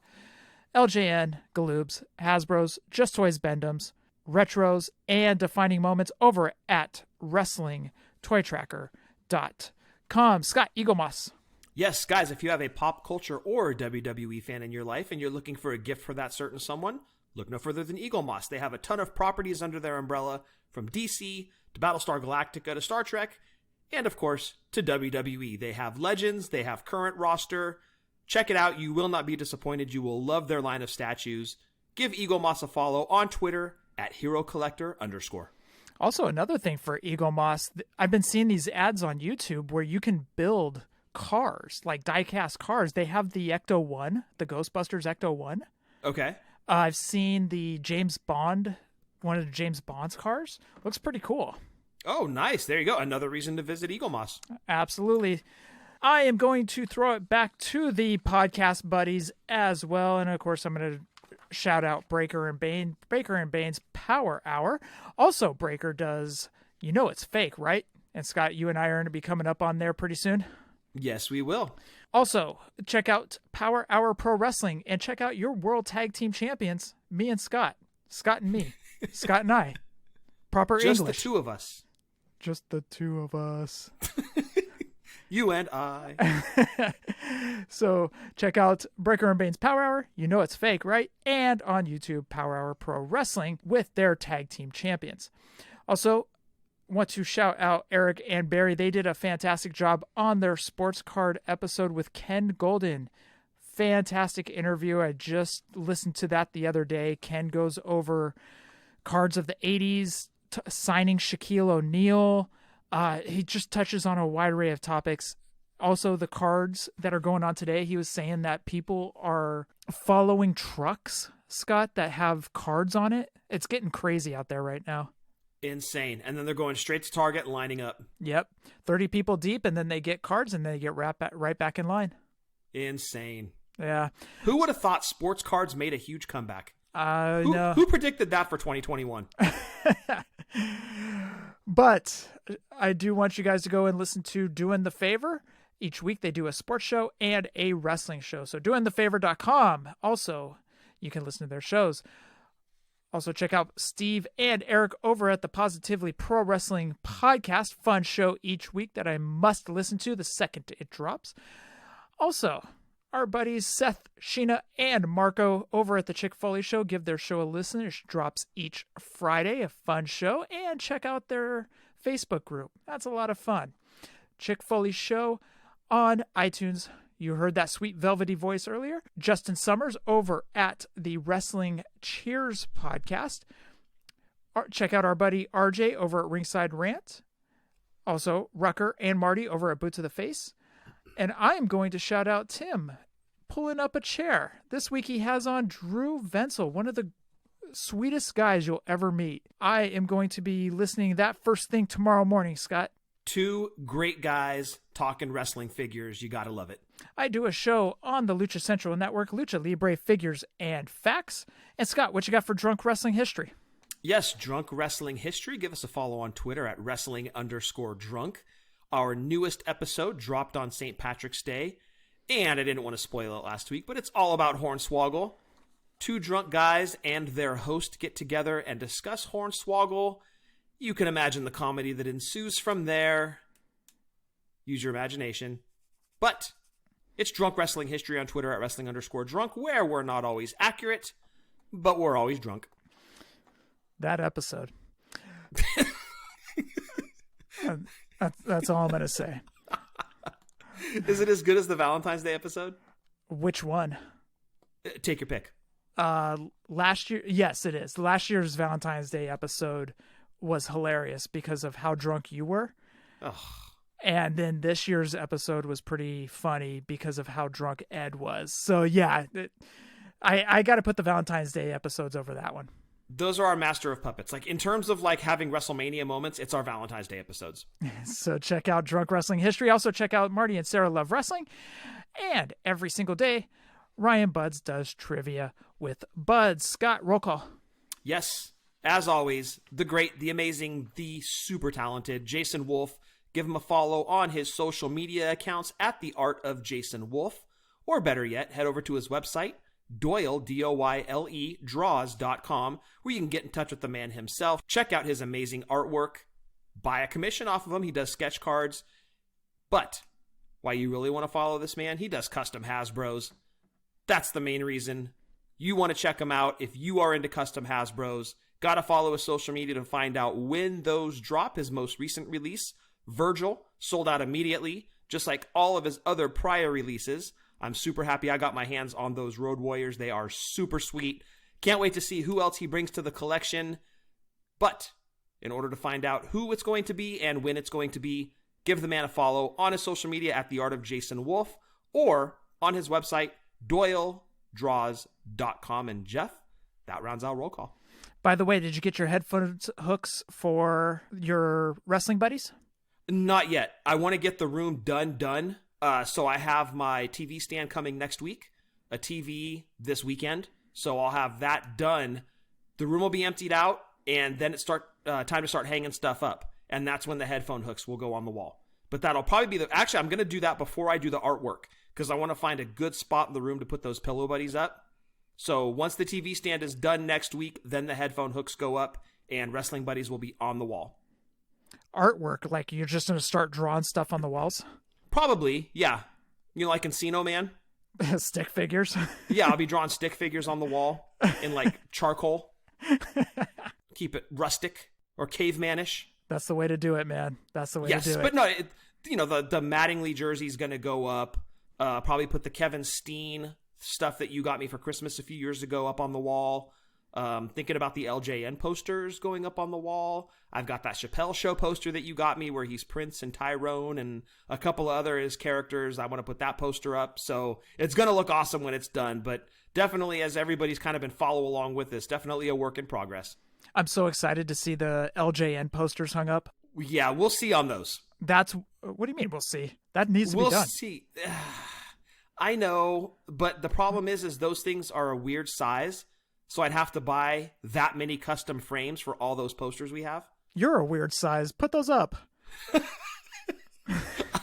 LJN, Galoobs, Hasbro's, Just Toys Bendums, Retros, and Defining Moments over at WrestlingToyTracker.com. Scott, Eagle Moss. Yes, guys, if you have a pop culture or WWE fan in your life and you're looking for a gift for that certain someone, look no further than Eagle Moss. They have a ton of properties under their umbrella, from DC to Battlestar Galactica to Star Trek, and of course, to WWE. They have Legends, they have current roster. Check it out. You will not be disappointed. You will love their line of statues. Give Eagle Moss a follow on Twitter at HeroCollector_. Also, another thing for Eagle Moss, I've been seeing these ads on YouTube where you can build cars, like die-cast cars. They have the Ecto-1, the Ghostbusters Ecto-1. Okay. I've seen the James Bond, one of the James Bond's cars. Looks pretty cool. Oh, nice. There you go. Another reason to visit Eagle Moss. Absolutely. I am going to throw it back to the podcast buddies as well. And of course, I'm going to shout out Breaker and Bane's Power Hour. Also, Breaker does, you know it's fake, right? And Scott, you and I are going to be coming up on there pretty soon. Yes, we will. Also, check out Power Hour Pro Wrestling and check out your World Tag Team Champions, me and Scott. Scott and me. Scott and I. Proper Just English. Just the two of us. Just the two of us. You and I. So check out Breaker and Bane's Power Hour. You know it's fake, right? And on YouTube, Power Hour Pro Wrestling with their tag team champions. Also, want to shout out Eric and Barry. They did a fantastic job on their sports card episode with Ken Golden. Fantastic interview. I just listened to that the other day. Ken goes over cards of the 80s, signing Shaquille O'Neal. He just touches on a wide array of topics. Also, the cards that are going on today, he was saying that people are following trucks, Scott, that have cards on it. It's getting crazy out there right now. Insane. And then they're going straight to Target and lining up. Yep. 30 people deep, and then they get cards, and they get right back in line. Insane. Yeah. Who would have thought sports cards made a huge comeback? No. Who predicted that for 2021? But I do want you guys to go and listen to Doing the Favor. Each week they do a sports show and a wrestling show. So doingthefavor.com. Also, you can listen to their shows. Also, check out Steve and Eric over at the Positively Pro Wrestling podcast. Fun show each week that I must listen to the second it drops. Also, our buddies Seth, Sheena, and Marco over at the Chick Foley Show give their show a listen. It drops each Friday, a fun show. And check out their Facebook group. That's a lot of fun. Chick Foley Show on iTunes. You heard that sweet velvety voice earlier. Justin Summers over at the Wrestling Cheers podcast. Check out our buddy RJ over at Ringside Rant. Also, Rucker and Marty over at Boot to the Face. And I'm going to shout out Tim pulling up a chair. This week he has on Drew Venzel, one of the sweetest guys you'll ever meet. I am going to be listening that first thing tomorrow morning, Scott. Two great guys talking wrestling figures. You got to love it. I do a show on the Lucha Central Network, Lucha Libre Figures and Facts. And Scott, what you got for Drunk Wrestling History? Yes, Drunk Wrestling History. Give us a follow on Twitter at wrestling_drunk. Our newest episode dropped on St. Patrick's Day. And I didn't want to spoil it last week, but it's all about Hornswoggle. Two drunk guys and their host get together and discuss Hornswoggle. You can imagine the comedy that ensues from there. Use your imagination. But it's Drunk Wrestling History on Twitter at wrestling_drunk, where we're not always accurate, but we're always drunk. That episode. That's all I'm going to say. Is it as good as the Valentine's Day episode? Which one? Take your pick. Last year, yes, it is. Last year's Valentine's Day episode was hilarious because of how drunk you were. Ugh. And then this year's episode was pretty funny because of how drunk Ed was. So yeah, I got to put the Valentine's Day episodes over that one. Those are our master of puppets. Like in terms of like having WrestleMania moments, it's our Valentine's Day episodes. So check out Drunk Wrestling History. Also check out Marty and Sarah Love Wrestling. And every single day, Ryan Buds does trivia with Buds. Scott, roll call. Yes. As always, the great, the amazing, the super talented Jason Wolf. Give him a follow on his social media accounts at The Art of Jason Wolf. Or better yet, head over to his website, Doyle, D-O-Y-L-E, draws.com, where you can get in touch with the man himself. Check out his amazing artwork. Buy a commission off of him. He does sketch cards. But why you really want to follow this man? He does custom Hasbros. That's the main reason. You want to check him out if you are into custom Hasbros. Got to follow his social media to find out when those drop. His most recent release, Virgil, sold out immediately, just like all of his other prior releases. I'm super happy I got my hands on those Road Warriors. They are super sweet. Can't wait to see who else he brings to the collection. But in order to find out who it's going to be and when it's going to be, give the man a follow on his social media at The Art of Jason Wolf or on his website, DoyleDraws.com. And Jeff, that rounds out roll call. By the way, did you get your headphones hooks for your wrestling buddies? Not yet. I want to get the room done. So I have my TV stand coming next week, a TV this weekend. So I'll have that done. The room will be emptied out, and then it's time to start hanging stuff up. And that's when the headphone hooks will go on the wall. But that'll probably be actually, I'm going to do that before I do the artwork, because I want to find a good spot in the room to put those pillow buddies up. So once the TV stand is done next week, then the headphone hooks go up, and Wrestling Buddies will be on the wall. Artwork, like you're just going to start drawing stuff on the walls? Probably, yeah. You know, like Encino Man? Stick figures? Yeah, I'll be drawing stick figures on the wall in like charcoal. Keep it rustic or cavemanish. That's the way to do it, man. That's the way to do it. Yes, but no, the Mattingly jersey is going to go up. Probably put the Kevin Steen stuff that you got me for Christmas a few years ago up on the wall. Thinking about the LJN posters going up on the wall. I've got that Chappelle Show poster that you got me where he's Prince and Tyrone and a couple of other his characters. I want to put that poster up. So it's going to look awesome when it's done. But definitely, as everybody's kind of been follow along with this, definitely a work in progress. I'm so excited to see the LJN posters hung up. Yeah, we'll see on those. What do you mean we'll see? That needs to be done. We'll see. I know, but the problem is those things are a weird size, so I'd have to buy that many custom frames for all those posters we have. You're a weird size. Put those up.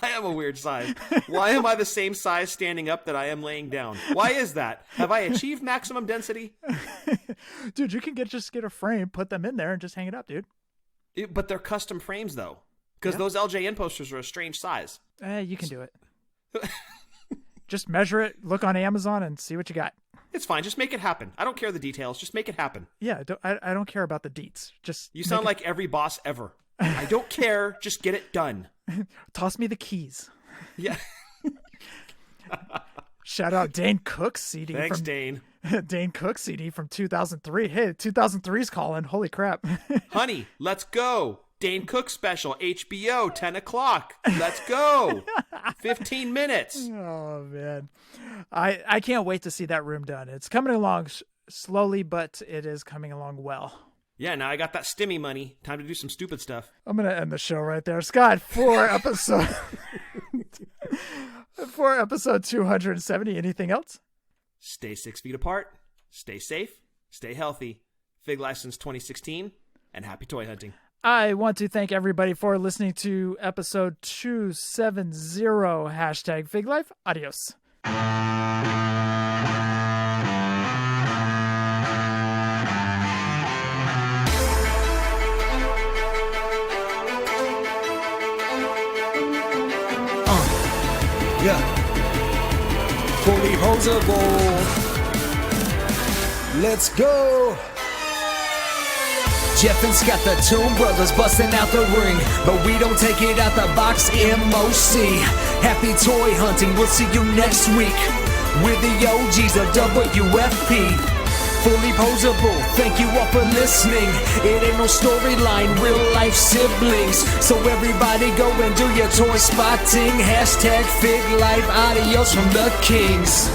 I am a weird size. Why am I the same size standing up that I am laying down? Why is that? Have I achieved maximum density? Dude, you can just get a frame, put them in there, and just hang it up, dude. But they're custom frames, though. Because those LJN posters are a strange size. You can do it. Just measure it, look on Amazon, and see what you got. It's fine. Just make it happen. I don't care the details. Just make it happen. Yeah, I don't care about the deets. You sound like every boss ever. I don't care. Just get it done. Toss me the keys. Yeah. Shout out Dane Cook's CD. Thanks, Dane. Dane Cook's CD from 2003. Hey, 2003's calling. Holy crap. Honey, let's go. Dane Cook special, HBO, 10 o'clock. Let's go. 15 minutes. Oh, man. I can't wait to see that room done. It's coming along slowly, but it is coming along well. Yeah, now I got that stimmy money. Time to do some stupid stuff. I'm going to end the show right there. Scott, for episode 270, anything else? Stay 6 feet apart. Stay safe. Stay healthy. Fig License 2016. And happy toy hunting. I want to thank everybody for listening to episode 270, hashtag Fig Life. Adios. Yeah. Fullyposeable. Let's go. Jeff and Scott, the Toon Brothers, busting out the ring, but we don't take it out the box. MOC. Happy toy hunting. We'll see you next week with the OGs of WFP. Fullyposeable, thank you all for listening. It ain't no storyline, real life siblings. So everybody go and do your toy spotting. Hashtag Fig Life, adios from the Kings.